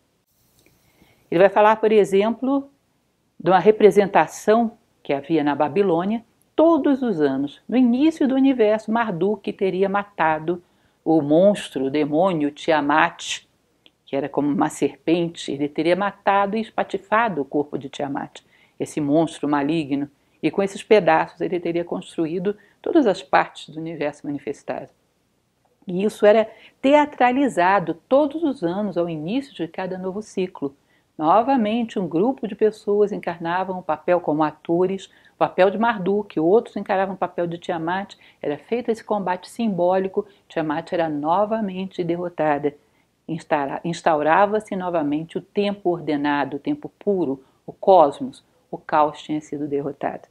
[SPEAKER 1] Ele vai falar, por exemplo, de uma representação que havia na Babilônia. Todos os anos, no início do universo, Marduk teria matado o monstro, o demônio Tiamat, que era como uma serpente. Ele teria matado e espatifado o corpo de Tiamat, esse monstro maligno, e com esses pedaços ele teria construído todas as partes do universo manifestado. E isso era teatralizado todos os anos ao início de cada novo ciclo. Novamente, um grupo de pessoas encarnavam o papel como atores, o papel de Marduk, outros encaravam o papel de Tiamat. Era feito esse combate simbólico, Tiamat era novamente derrotada. Instaurava-se novamente o tempo ordenado, o tempo puro, o cosmos, o caos tinha sido derrotado.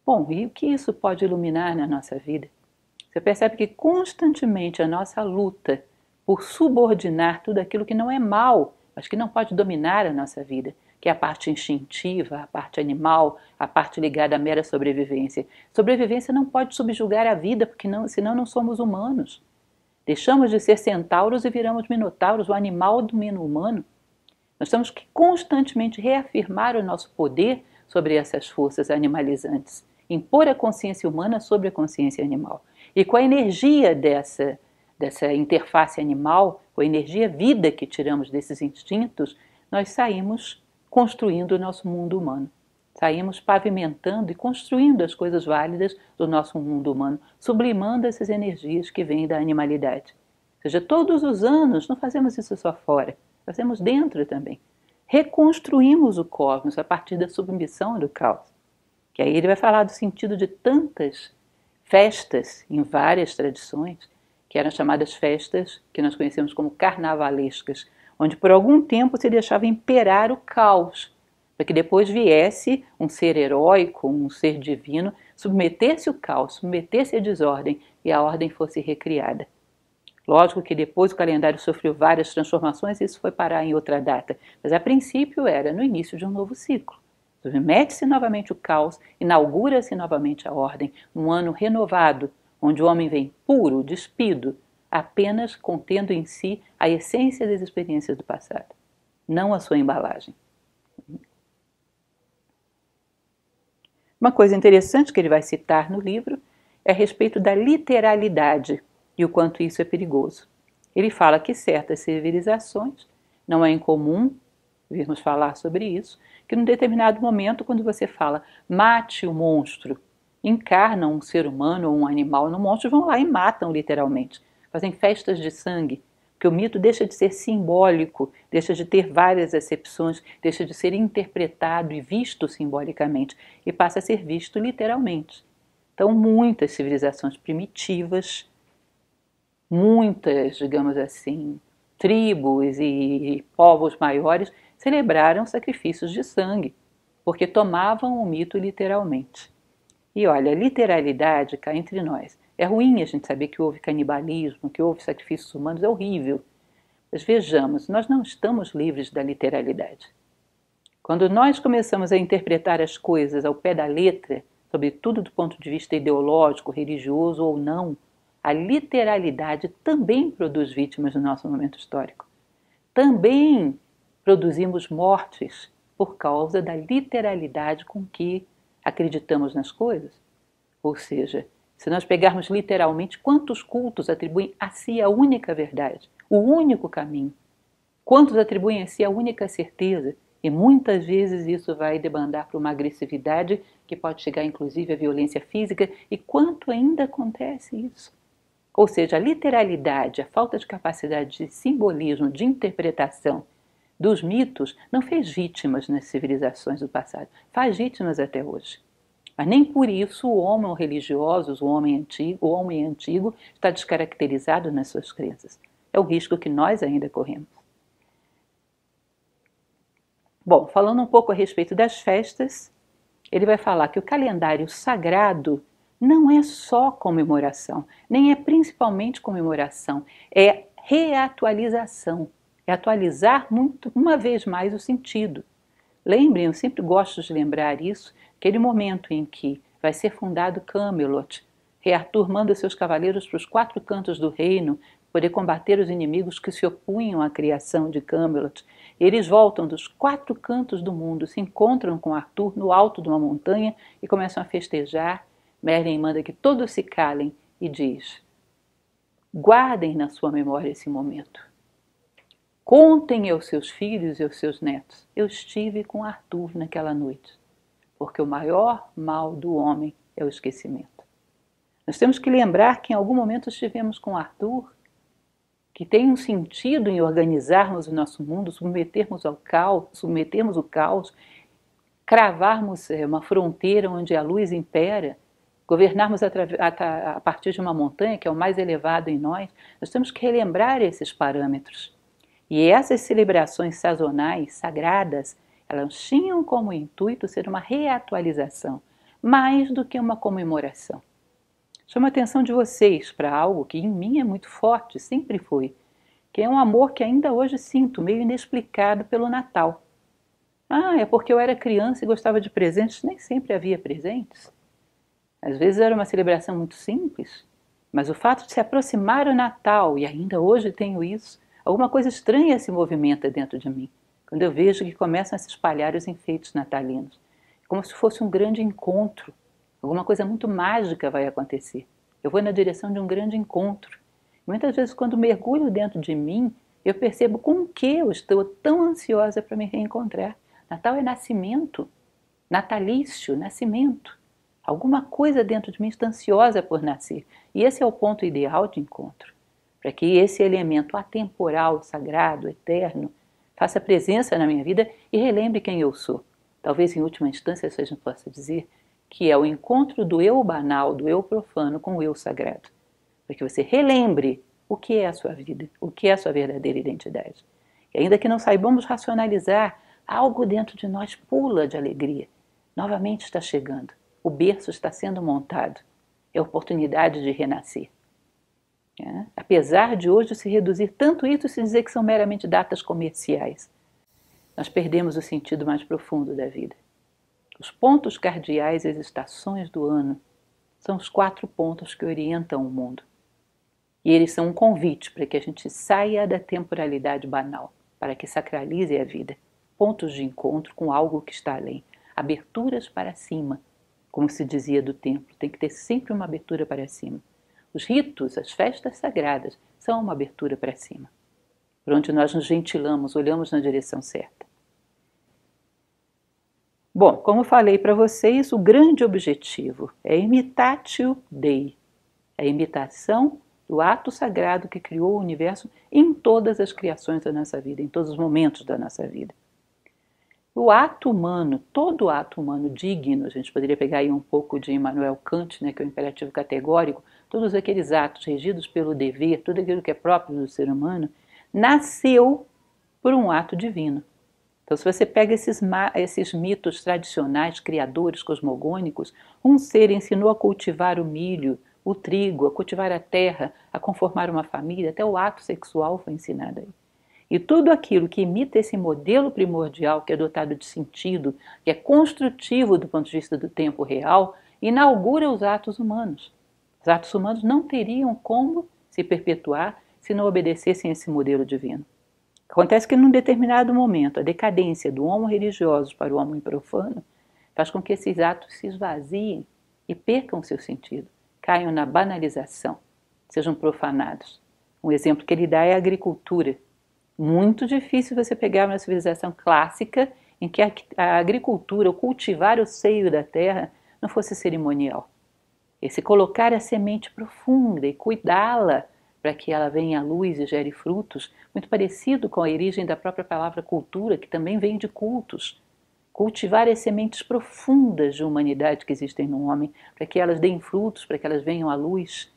[SPEAKER 1] Bom, e o que isso pode iluminar na nossa vida? Você percebe que constantemente a nossa luta por subordinar tudo aquilo que não é mal, mas que não pode dominar a nossa vida, que é a parte instintiva, a parte animal, a parte ligada à mera sobrevivência. Sobrevivência não pode subjugar a vida, porque senão não somos humanos. Deixamos de ser centauros e viramos minotauros, o animal domina o humano. Nós temos que constantemente reafirmar o nosso poder sobre essas forças animalizantes, impor a consciência humana sobre a consciência animal. E com a energia dessa interface animal, com a energia vida que tiramos desses instintos, nós saímos construindo o nosso mundo humano. Saímos pavimentando e construindo as coisas válidas do nosso mundo humano, sublimando essas energias que vêm da animalidade. Ou seja, todos os anos não fazemos isso só fora, fazemos dentro também. Reconstruímos o cosmos a partir da submissão do caos. Que aí ele vai falar do sentido de tantas festas em várias tradições, que eram chamadas festas que nós conhecemos como carnavalescas, onde por algum tempo se deixava imperar o caos, para que depois viesse um ser heróico, um ser divino, submetesse o caos, submetesse a desordem e a ordem fosse recriada. Lógico que depois o calendário sofreu várias transformações e isso foi parar em outra data, mas a princípio era no início de um novo ciclo. Submete-se novamente o caos, inaugura-se novamente a ordem, um ano renovado, onde o homem vem puro, despido, apenas contendo em si a essência das experiências do passado, não a sua embalagem. Uma coisa interessante que ele vai citar no livro é a respeito da literalidade e o quanto isso é perigoso. Ele fala que certas civilizações, não é incomum virmos falar sobre isso, que num determinado momento, quando você fala mate o monstro, encarnam um ser humano ou um animal no monstro, vão lá e matam literalmente, fazem festas de sangue, porque o mito deixa de ser simbólico, deixa de ter várias acepções, deixa de ser interpretado e visto simbolicamente e passa a ser visto literalmente. Então, muitas civilizações primitivas, muitas, digamos assim, tribos e povos maiores celebraram sacrifícios de sangue, porque tomavam o mito literalmente. E olha, a literalidade cá entre nós. É ruim a gente saber que houve canibalismo, que houve sacrifícios humanos, é horrível. Mas vejamos, nós não estamos livres da literalidade. Quando nós começamos a interpretar as coisas ao pé da letra, sobretudo do ponto de vista ideológico, religioso ou não, a literalidade também produz vítimas no nosso momento histórico. Também produzimos mortes por causa da literalidade com que acreditamos nas coisas. Ou seja, se nós pegarmos literalmente, quantos cultos atribuem a si a única verdade, o único caminho? Quantos atribuem a si a única certeza? E muitas vezes isso vai debandar para uma agressividade que pode chegar inclusive à violência física. E quanto ainda acontece isso? Ou seja, a literalidade, a falta de capacidade de simbolismo, de interpretação dos mitos não fez vítimas nas civilizações do passado, faz vítimas até hoje. Mas nem por isso o homem religioso, o homem antigo está descaracterizado nas suas crenças. É o risco que nós ainda corremos. Bom, falando um pouco a respeito das festas, ele vai falar que o calendário sagrado não é só comemoração, nem é principalmente comemoração, é reatualização, é atualizar uma vez mais o sentido. Lembrem, eu sempre gosto de lembrar isso, aquele momento em que vai ser fundado Camelot. Rei Arthur manda seus cavaleiros para os 4 cantos do reino, poder combater os inimigos que se opunham à criação de Camelot. Eles voltam dos 4 cantos do mundo, se encontram com Arthur no alto de uma montanha e começam a festejar. Merlin manda que todos se calem e diz: guardem na sua memória esse momento. Contem aos seus filhos e aos seus netos: eu estive com Arthur naquela noite, porque o maior mal do homem é o esquecimento. Nós temos que lembrar que em algum momento estivemos com Arthur, que tem um sentido em organizarmos o nosso mundo, submetermos o caos, cravarmos uma fronteira onde a luz impera, governarmos a partir de uma montanha que é o mais elevado em nós. Nós temos que relembrar esses parâmetros. E essas celebrações sazonais, sagradas, elas tinham como intuito ser uma reatualização, mais do que uma comemoração. Chamo a atenção de vocês para algo que em mim é muito forte, sempre foi, que é um amor que ainda hoje sinto, meio inexplicado pelo Natal. É porque eu era criança e gostava de presentes, nem sempre havia presentes. Às vezes era uma celebração muito simples, mas o fato de se aproximar o Natal, e ainda hoje tenho isso, alguma coisa estranha se movimenta dentro de mim, quando eu vejo que começam a se espalhar os enfeites natalinos, como se fosse um grande encontro. Alguma coisa muito mágica vai acontecer. Eu vou na direção de um grande encontro. Muitas vezes, quando mergulho dentro de mim, eu percebo com que eu estou tão ansiosa para me reencontrar. Natal é nascimento, natalício, nascimento. Alguma coisa dentro de mim está ansiosa por nascer. E esse é o ponto ideal de encontro, para que esse elemento atemporal, sagrado, eterno, faça presença na minha vida e relembre quem eu sou. Talvez, em última instância, a gente possa dizer que é o encontro do eu banal, do eu profano com o eu sagrado. Para que você relembre o que é a sua vida, o que é a sua verdadeira identidade. E ainda que não saibamos racionalizar, algo dentro de nós pula de alegria. Novamente está chegando. O berço está sendo montado. É a oportunidade de renascer. Apesar de hoje se reduzir tanto isso e se dizer que são meramente datas comerciais, nós perdemos o sentido mais profundo da vida. Os pontos cardeais e as estações do ano são os 4 pontos que orientam o mundo. E eles são um convite para que a gente saia da temporalidade banal, para que sacralize a vida. Pontos de encontro com algo que está além. Aberturas para cima, como se dizia do templo. Tem que ter sempre uma abertura para cima. Os ritos, as festas sagradas, são uma abertura para cima, por onde nós nos ventilamos, olhamos na direção certa. Bom, como falei para vocês, o grande objetivo é imitatio Dei, a imitação do ato sagrado que criou o universo em todas as criações da nossa vida, em todos os momentos da nossa vida. O ato humano, todo ato humano digno, a gente poderia pegar aí um pouco de Immanuel Kant, que é o imperativo categórico, todos aqueles atos regidos pelo dever, tudo aquilo que é próprio do ser humano, nasceu por um ato divino. Então, se você pega esses mitos tradicionais, criadores, cosmogônicos, um ser ensinou a cultivar o milho, o trigo, a cultivar a terra, a conformar uma família, até o ato sexual foi ensinado aí. E tudo aquilo que imita esse modelo primordial, que é dotado de sentido, que é construtivo do ponto de vista do tempo real, inaugura os atos humanos. Os atos humanos não teriam como se perpetuar se não obedecessem a esse modelo divino. Acontece que num determinado momento, a decadência do homo religioso para o homem profano faz com que esses atos se esvaziem e percam seu sentido, caiam na banalização, sejam profanados. Um exemplo que ele dá é a agricultura. Muito difícil você pegar uma civilização clássica em que a agricultura, o cultivar o seio da terra, não fosse cerimonial. Esse colocar a semente profunda e cuidá-la para que ela venha à luz e gere frutos, muito parecido com a origem da própria palavra cultura, que também vem de cultos. Cultivar as sementes profundas de humanidade que existem no homem, para que elas deem frutos, para que elas venham à luz.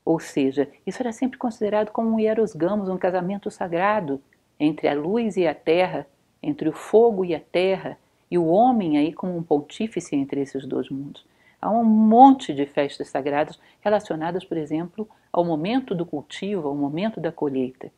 [SPEAKER 1] Ou seja, isso era sempre considerado como um hierosgamos, um casamento sagrado entre a luz e a terra, entre o fogo e a terra, e o homem aí como um pontífice entre esses dois mundos. Há um monte de festas sagradas relacionadas, por exemplo, ao momento do cultivo, ao momento da colheita.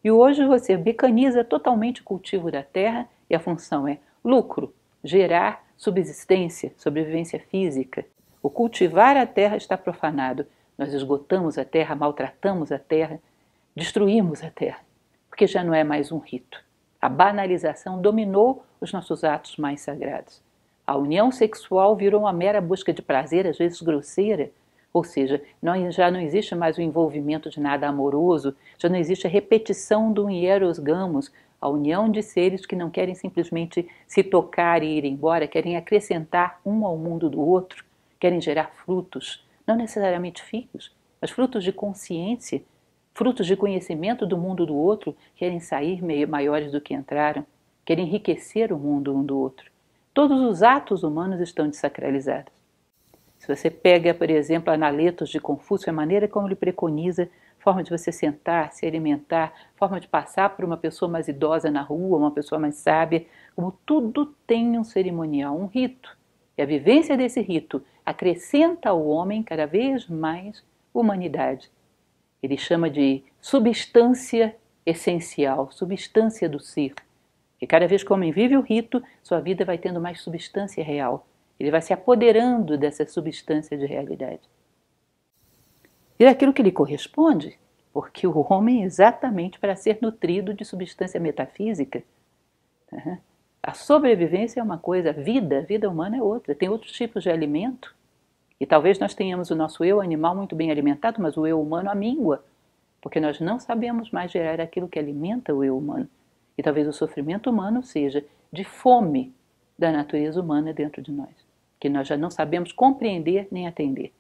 [SPEAKER 1] E hoje você mecaniza totalmente o cultivo da terra e a função é lucro, gerar subsistência, sobrevivência física. O cultivar a terra está profanado. Nós esgotamos a terra, maltratamos a terra, destruímos a terra, porque já não é mais um rito. A banalização dominou os nossos atos mais sagrados. A união sexual virou uma mera busca de prazer, às vezes grosseira, ou seja, já não existe mais o envolvimento de nada amoroso, já não existe a repetição do hieros gamos, a união de seres que não querem simplesmente se tocar e ir embora, querem acrescentar um ao mundo do outro, querem gerar frutos, não necessariamente filhos, mas frutos de consciência, frutos de conhecimento do mundo do outro, querem sair meio maiores do que entraram, querem enriquecer o mundo um do outro. Todos os atos humanos estão desacralizados. Se você pega, por exemplo, Analetos de Confúcio, a maneira como ele preconiza, forma de você sentar, se alimentar, forma de passar por uma pessoa mais idosa na rua, uma pessoa mais sábia, como tudo tem um cerimonial, um rito. E a vivência desse rito acrescenta ao homem cada vez mais humanidade. Ele chama de substância essencial, substância do ser. E cada vez que o homem vive o rito, sua vida vai tendo mais substância real. Ele vai se apoderando dessa substância de realidade. E é aquilo que lhe corresponde, porque o homem é exatamente para ser nutrido de substância metafísica. A sobrevivência é uma coisa, a vida humana é outra, tem outros tipos de alimento. E talvez nós tenhamos o nosso eu animal muito bem alimentado, mas o eu humano amíngua, porque nós não sabemos mais gerar aquilo que alimenta o eu humano. E talvez o sofrimento humano seja de fome da natureza humana dentro de nós, que nós já não sabemos compreender nem atender.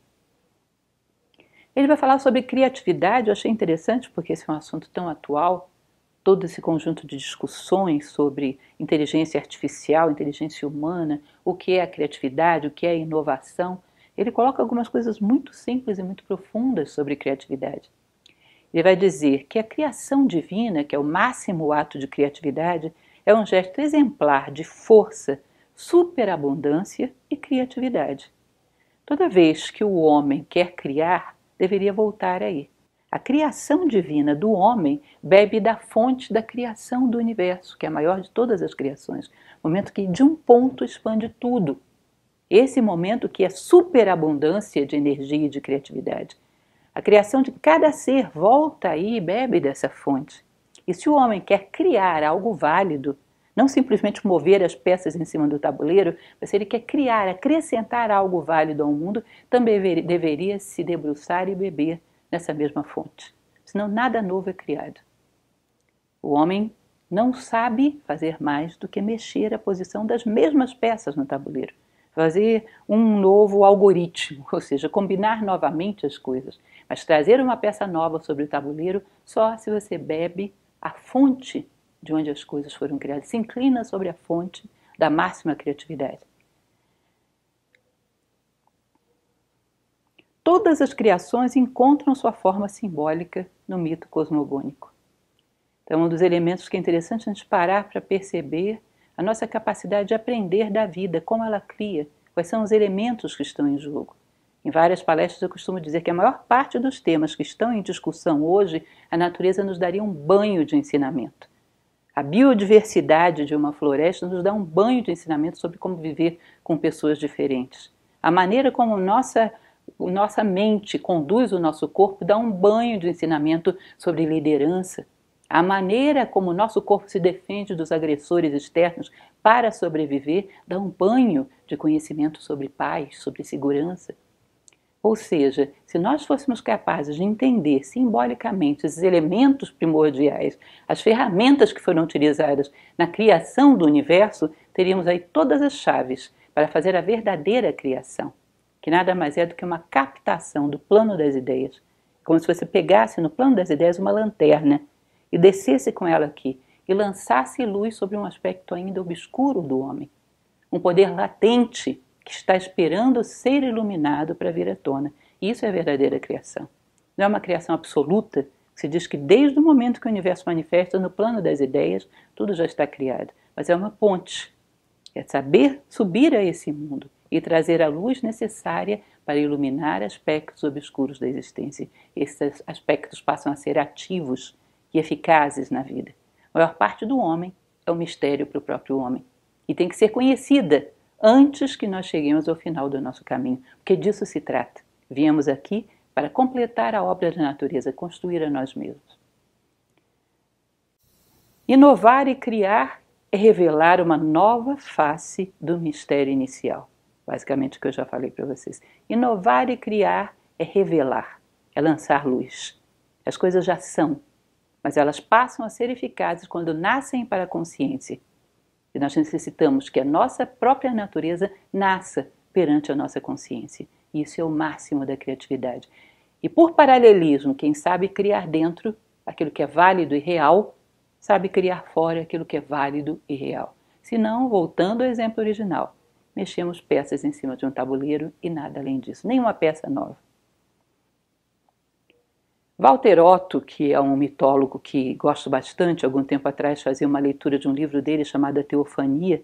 [SPEAKER 1] Ele vai falar sobre criatividade, eu achei interessante porque esse é um assunto tão atual, todo esse conjunto de discussões sobre inteligência artificial, inteligência humana, o que é a criatividade, o que é a inovação. Ele coloca algumas coisas muito simples e muito profundas sobre criatividade. Ele vai dizer que a criação divina, que é o máximo ato de criatividade, é um gesto exemplar de força, superabundância e criatividade. Toda vez que o homem quer criar, deveria voltar aí. A criação divina do homem bebe da fonte da criação do universo, que é a maior de todas as criações. Momento que de um ponto expande tudo. Esse momento que é superabundância de energia e de criatividade. A criação de cada ser volta aí e bebe dessa fonte. E se o homem quer criar algo válido, não simplesmente mover as peças em cima do tabuleiro, mas se ele quer criar, acrescentar algo válido ao mundo, também deveria se debruçar e beber nessa mesma fonte. Senão nada novo é criado. O homem não sabe fazer mais do que mexer a posição das mesmas peças no tabuleiro. Fazer um novo algoritmo, ou seja, combinar novamente as coisas. Mas trazer uma peça nova sobre o tabuleiro só se você bebe a fonte de onde as coisas foram criadas, se inclina sobre a fonte da máxima criatividade. Todas as criações encontram sua forma simbólica no mito cosmogônico. Então, um dos elementos que é interessante a gente parar para perceber a nossa capacidade de aprender da vida, como ela cria, quais são os elementos que estão em jogo. Em várias palestras eu costumo dizer que a maior parte dos temas que estão em discussão hoje, a natureza nos daria um banho de ensinamento. A biodiversidade de uma floresta nos dá um banho de ensinamento sobre como viver com pessoas diferentes. A maneira como nossa mente conduz o nosso corpo dá um banho de ensinamento sobre liderança. A maneira como o nosso corpo se defende dos agressores externos para sobreviver dá um banho de conhecimento sobre paz, sobre segurança. Ou seja, se nós fôssemos capazes de entender simbolicamente esses elementos primordiais, as ferramentas que foram utilizadas na criação do universo, teríamos aí todas as chaves para fazer a verdadeira criação, que nada mais é do que uma captação do plano das ideias, como se você pegasse no plano das ideias uma lanterna e descesse com ela aqui e lançasse luz sobre um aspecto ainda obscuro do homem, um poder latente que está esperando ser iluminado para vir à tona. Isso é a verdadeira criação. Não é uma criação absoluta, que se diz que desde o momento que o universo manifesta no plano das ideias, tudo já está criado. Mas é uma ponte. É saber subir a esse mundo e trazer a luz necessária para iluminar aspectos obscuros da existência. Esses aspectos passam a ser ativos e eficazes na vida. A maior parte do homem é um mistério para o próprio homem. e tem que ser conhecida antes que nós cheguemos ao final do nosso caminho, porque disso se trata. Viemos aqui para completar a obra da natureza, construir a nós mesmos. Inovar e criar é revelar uma nova face do mistério inicial. Basicamente o que eu já falei para vocês. Inovar e criar é revelar, é lançar luz. As coisas já são, mas elas passam a ser eficazes quando nascem para a consciência. E nós necessitamos que a nossa própria natureza nasça perante a nossa consciência. Isso é o máximo da criatividade. E por paralelismo, quem sabe criar dentro aquilo que é válido e real, sabe criar fora aquilo que é válido e real. Se não, voltando ao exemplo original, mexemos peças em cima de um tabuleiro e nada além disso, nenhuma peça nova. Walter Otto, que é um mitólogo que gosto bastante, algum tempo atrás fazia uma leitura de um livro dele chamado A Teofania.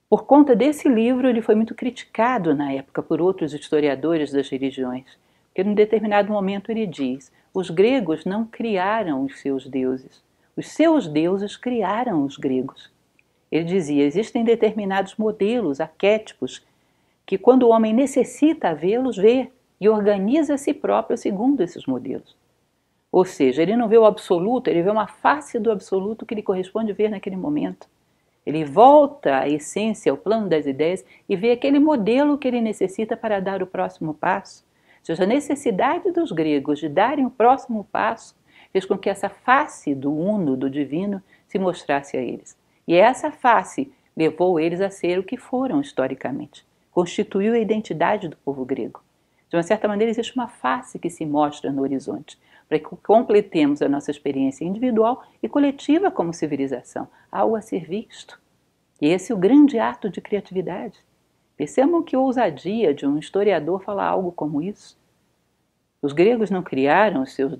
[SPEAKER 1] Por conta desse livro, ele foi muito criticado na época por outros historiadores das religiões, porque em determinado momento ele diz: os gregos não criaram os seus deuses criaram os gregos. Ele dizia: existem determinados modelos, arquétipos, que quando o homem necessita vê-los, vê e organiza a si próprio segundo esses modelos. Ou seja, ele não vê o absoluto, ele vê uma face do absoluto que lhe corresponde ver naquele momento. Ele volta à essência, ao plano das ideias e vê aquele modelo que ele necessita para dar o próximo passo. Ou seja, a necessidade dos gregos de darem o próximo passo fez com que essa face do uno, do divino, se mostrasse a eles. E essa face levou eles a ser o que foram historicamente. Constituiu a identidade do povo grego. De uma certa maneira, existe uma face que se mostra no horizonte, para que completemos a nossa experiência individual e coletiva como civilização, algo a ser visto. E esse é o grande ato de criatividade. Percebam que ousadia de um historiador falar algo como isso. Os gregos não criaram os seus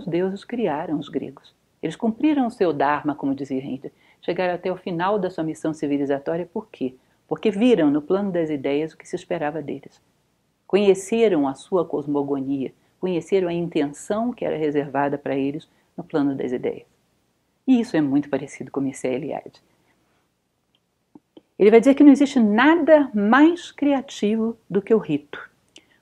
[SPEAKER 1] deuses criaram os gregos. Eles cumpriram o seu dharma, como dizia Heidegger, chegaram até o final da sua missão civilizatória. Por quê? Porque viram no plano das ideias o que se esperava deles. Conheceram a sua cosmogonia, conheceram a intenção que era reservada para eles no plano das ideias. E isso é muito parecido com Mircea Eliade. Ele vai dizer que não existe nada mais criativo do que o rito.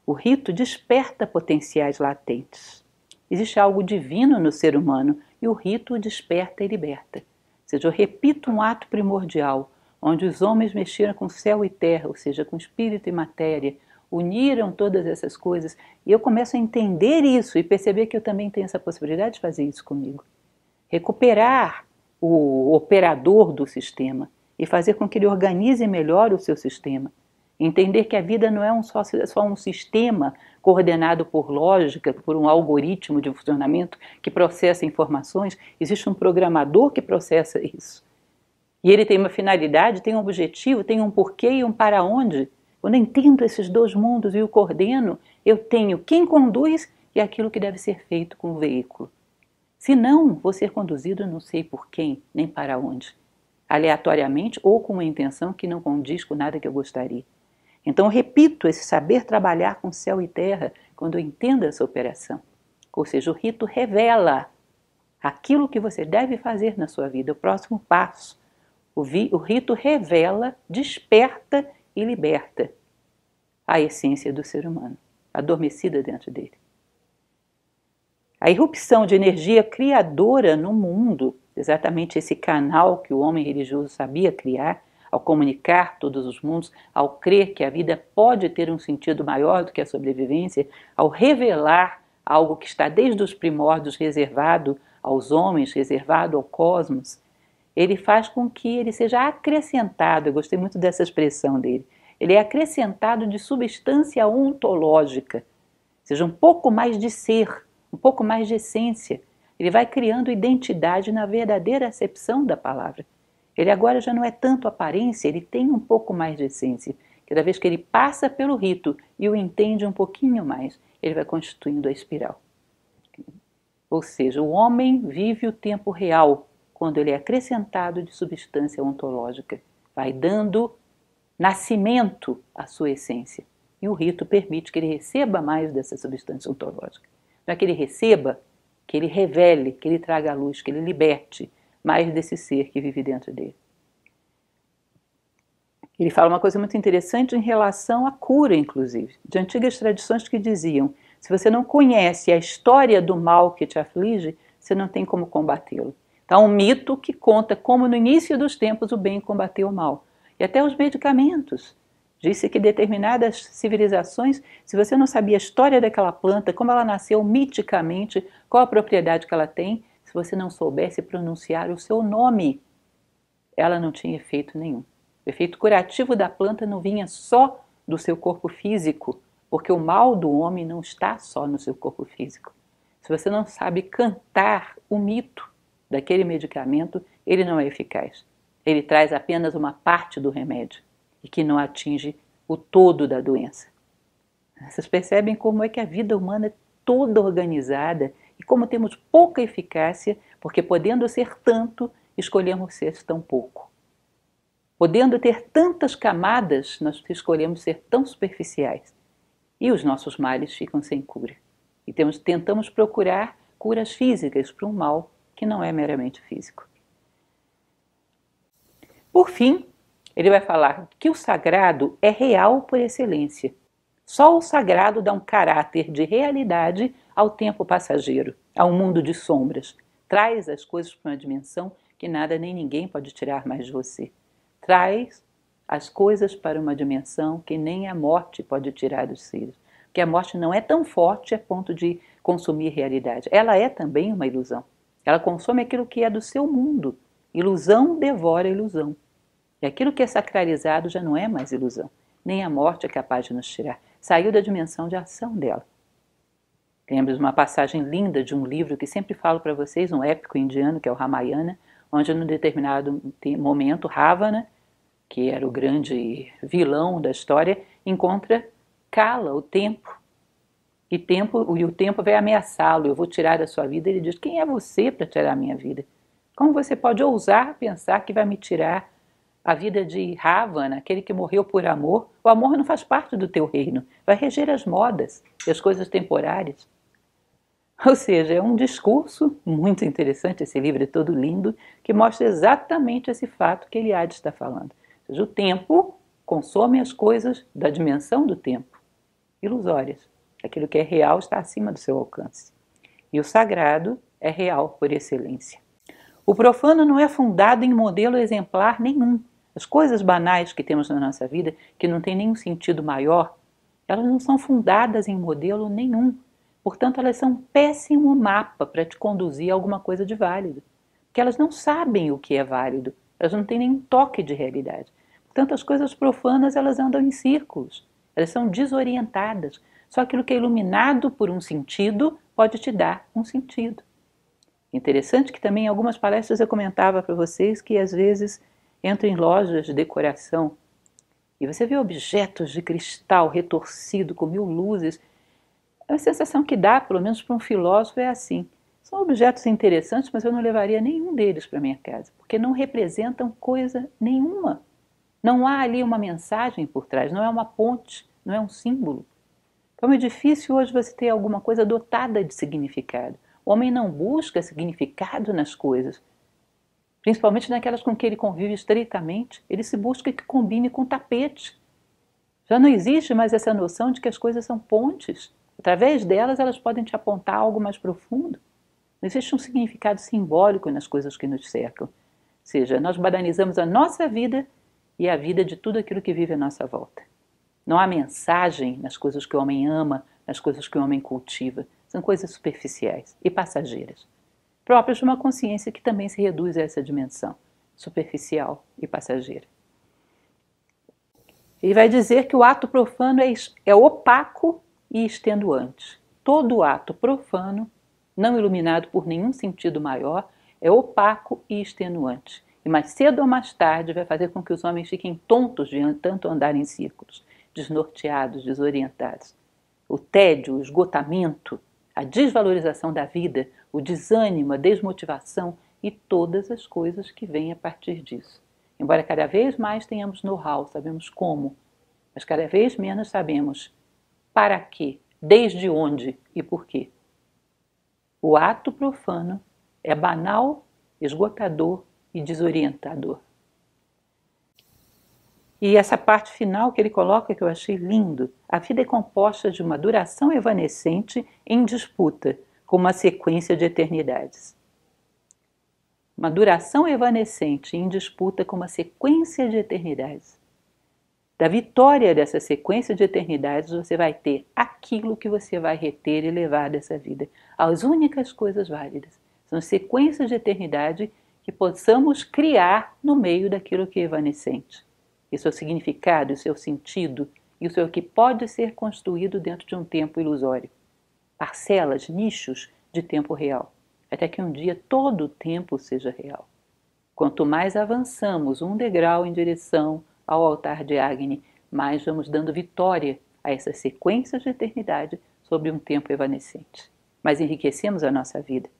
[SPEAKER 1] O rito desperta potenciais latentes. Existe algo divino no ser humano e o rito o desperta e liberta. Ou seja, eu repito um ato primordial, onde os homens mexeram com céu e terra, ou seja, com espírito e matéria, uniram todas essas coisas, e eu começo a entender isso e perceber que eu também tenho essa possibilidade de fazer isso comigo. Recuperar o operador do sistema e fazer com que ele organize melhor o seu sistema. Entender que a vida não é só um sistema coordenado por lógica, por um algoritmo de funcionamento que processa informações. Existe um programador que processa isso. E ele tem uma finalidade, tem um objetivo, tem um porquê e um para onde. Quando eu entendo esses dois mundos e o coordeno, eu tenho quem conduz e aquilo que deve ser feito com o veículo. Se não, vou ser conduzido não sei por quem, nem para onde. Aleatoriamente ou com uma intenção que não condiz com nada que eu gostaria. Então, eu repito esse saber trabalhar com céu e terra quando eu entendo essa operação. Ou seja, o rito revela aquilo que você deve fazer na sua vida, o próximo passo. O rito revela, desperta e liberta a essência do ser humano, adormecida dentro dele. A irrupção de energia criadora no mundo, exatamente esse canal que o homem religioso sabia criar, ao comunicar todos os mundos, ao crer que a vida pode ter um sentido maior do que a sobrevivência, ao revelar algo que está desde os primórdios reservado aos homens, reservado ao cosmos, ele faz com que ele seja acrescentado, eu gostei muito dessa expressão dele, ele é acrescentado de substância ontológica, ou seja, um pouco mais de ser, um pouco mais de essência. Ele vai criando identidade na verdadeira acepção da palavra. Ele agora já não é tanto aparência, ele tem um pouco mais de essência. Cada vez que ele passa pelo rito e o entende um pouquinho mais, ele vai constituindo a espiral. Ou seja, o homem vive o tempo real, quando ele é acrescentado de substância ontológica. Vai dando nascimento à sua essência. E o rito permite que ele receba mais dessa substância ontológica. Não é que ele receba, que ele revele, que ele traga à luz, que ele liberte mais desse ser que vive dentro dele. Ele fala uma coisa muito interessante em relação à cura, inclusive, de antigas tradições que diziam: se você não conhece a história do mal que te aflige, você não tem como combatê-lo. Então, um mito que conta como no início dos tempos o bem combateu o mal. E até os medicamentos. Disse que determinadas civilizações, se você não sabia a história daquela planta, como ela nasceu miticamente, qual a propriedade que ela tem, se você não soubesse pronunciar o seu nome, ela não tinha efeito nenhum. O efeito curativo da planta não vinha só do seu corpo físico, porque o mal do homem não está só no seu corpo físico. Se você não sabe cantar o mito daquele medicamento, ele não é eficaz. Ele traz apenas uma parte do remédio e que não atinge o todo da doença. Vocês percebem como é que a vida humana é toda organizada e como temos pouca eficácia, porque podendo ser tanto, escolhemos ser tão pouco. Podendo ter tantas camadas, nós escolhemos ser tão superficiais. E os nossos males ficam sem cura. E tentamos procurar curas físicas para um mal que não é meramente físico. Por fim, ele vai falar que o sagrado é real por excelência. Só o sagrado dá um caráter de realidade ao tempo passageiro, ao mundo de sombras. Traz as coisas para uma dimensão que nada nem ninguém pode tirar mais de você. Traz as coisas para uma dimensão que nem a morte pode tirar dos seres. Porque a morte não é tão forte a ponto de consumir realidade. Ela é também uma ilusão. Ela consome aquilo que é do seu mundo. Ilusão devora ilusão. E aquilo que é sacralizado já não é mais ilusão. Nem a morte é capaz de nos tirar. Saiu da dimensão de ação dela. Lembro de uma passagem linda de um livro que sempre falo para vocês, um épico indiano, que é o Ramayana, onde num determinado momento Ravana, que era o grande vilão da história, encontra Kala, o tempo. E o tempo vai ameaçá-lo: eu vou tirar a sua vida. Ele diz: quem é você para tirar a minha vida? Como você pode ousar pensar que vai me tirar a vida de Ravana, aquele que morreu por amor? O amor não faz parte do teu reino, vai reger as modas e as coisas temporárias. Ou seja, é um discurso muito interessante, esse livro é todo lindo, que mostra exatamente esse fato que Eliade está falando. Ou seja, o tempo consome as coisas da dimensão do tempo, ilusórias. Aquilo que é real está acima do seu alcance. E o sagrado é real por excelência. O profano não é fundado em modelo exemplar nenhum. As coisas banais que temos na nossa vida, que não têm nenhum sentido maior, elas não são fundadas em modelo nenhum. Portanto, elas são um péssimo mapa para te conduzir a alguma coisa de válido. Porque elas não sabem o que é válido, elas não têm nenhum toque de realidade. Portanto, as coisas profanas, elas andam em círculos, elas são desorientadas. Só aquilo que é iluminado por um sentido pode te dar um sentido. Interessante que também em algumas palestras eu comentava para vocês que às vezes entro em lojas de decoração e você vê objetos de cristal retorcido com 1000 luzes. A sensação que dá, pelo menos para um filósofo, é assim: são objetos interessantes, mas eu não levaria nenhum deles para minha casa, porque não representam coisa nenhuma. Não há ali uma mensagem por trás, não é uma ponte, não é um símbolo. Então é difícil hoje você ter alguma coisa dotada de significado. O homem não busca significado nas coisas, principalmente naquelas com que ele convive estreitamente. Ele se busca que combine com tapete. Já não existe mais essa noção de que as coisas são pontes. Através delas, elas podem te apontar algo mais profundo. Não existe um significado simbólico nas coisas que nos cercam. Ou seja, nós banalizamos a nossa vida e a vida de tudo aquilo que vive à nossa volta. Não há mensagem nas coisas que o homem ama, nas coisas que o homem cultiva. São coisas superficiais e passageiras, próprias de uma consciência que também se reduz a essa dimensão, superficial e passageira. Ele vai dizer que o ato profano é opaco e extenuante. Todo ato profano, não iluminado por nenhum sentido maior, é opaco e extenuante. E mais cedo ou mais tarde vai fazer com que os homens fiquem tontos de tanto andar em círculos, desnorteados, desorientados. O tédio, o esgotamento, a desvalorização da vida, o desânimo, a desmotivação e todas as coisas que vêm a partir disso. Embora cada vez mais tenhamos know-how, sabemos como, mas cada vez menos sabemos para quê, desde onde e por quê. O ato profano é banal, esgotador e desorientador. E essa parte final que ele coloca, que eu achei lindo: a vida é composta de uma duração evanescente em disputa, com uma sequência de eternidades. Uma duração evanescente em disputa com uma sequência de eternidades. Da vitória dessa sequência de eternidades, você vai ter aquilo que você vai reter e levar dessa vida. As únicas coisas válidas são sequências de eternidade que possamos criar no meio daquilo que é evanescente. Isso é o significado, isso é o sentido, isso é o que pode ser construído dentro de um tempo ilusório. Parcelas, nichos de tempo real, até que um dia todo o tempo seja real. Quanto mais avançamos um degrau em direção ao altar de Agni, mais vamos dando vitória a essas sequências de eternidade sobre um tempo evanescente. Mas enriquecemos a nossa vida.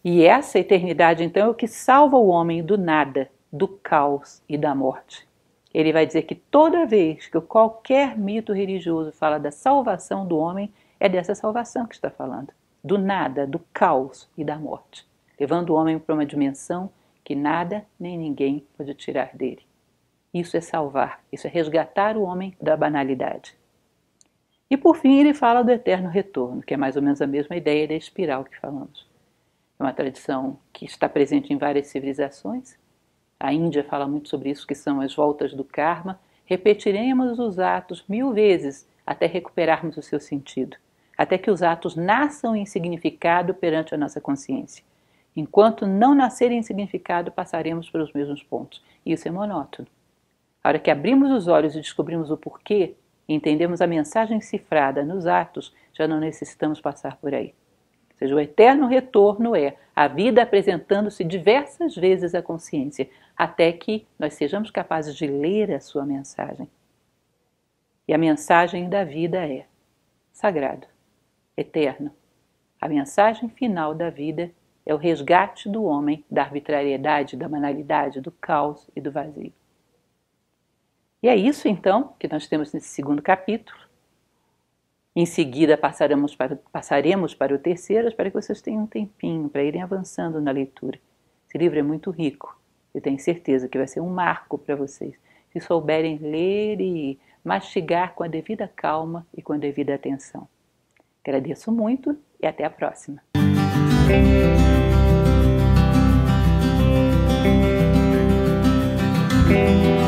[SPEAKER 1] E essa eternidade, então, é o que salva o homem do nada, do caos e da morte. Ele vai dizer que toda vez que qualquer mito religioso fala da salvação do homem, é dessa salvação que está falando. Do nada, do caos e da morte. Levando o homem para uma dimensão que nada nem ninguém pode tirar dele. Isso é salvar, isso é resgatar o homem da banalidade. E por fim ele fala do eterno retorno, que é mais ou menos a mesma ideia da espiral que falamos. É uma tradição que está presente em várias civilizações. A Índia fala muito sobre isso, que são as voltas do karma. Repetiremos os atos 1000 vezes até recuperarmos o seu sentido, até que os atos nasçam em significado perante a nossa consciência. Enquanto não nascerem em significado, passaremos pelos mesmos pontos. E isso é monótono. A hora que abrimos os olhos e descobrimos o porquê, e entendemos a mensagem cifrada nos atos, já não necessitamos passar por aí. Ou seja, o eterno retorno é a vida apresentando-se diversas vezes à consciência, até que nós sejamos capazes de ler a sua mensagem. E a mensagem da vida é sagrado, eterno. A mensagem final da vida é o resgate do homem da arbitrariedade, da banalidade, do caos e do vazio. E é isso, então, que nós temos nesse segundo capítulo. Em seguida, passaremos para o terceiro. Espero que vocês tenham um tempinho para irem avançando na leitura. Esse livro é muito rico. Eu tenho certeza que vai ser um marco para vocês, se souberem ler e mastigar com a devida calma e com a devida atenção. Agradeço muito e até a próxima. Thank you.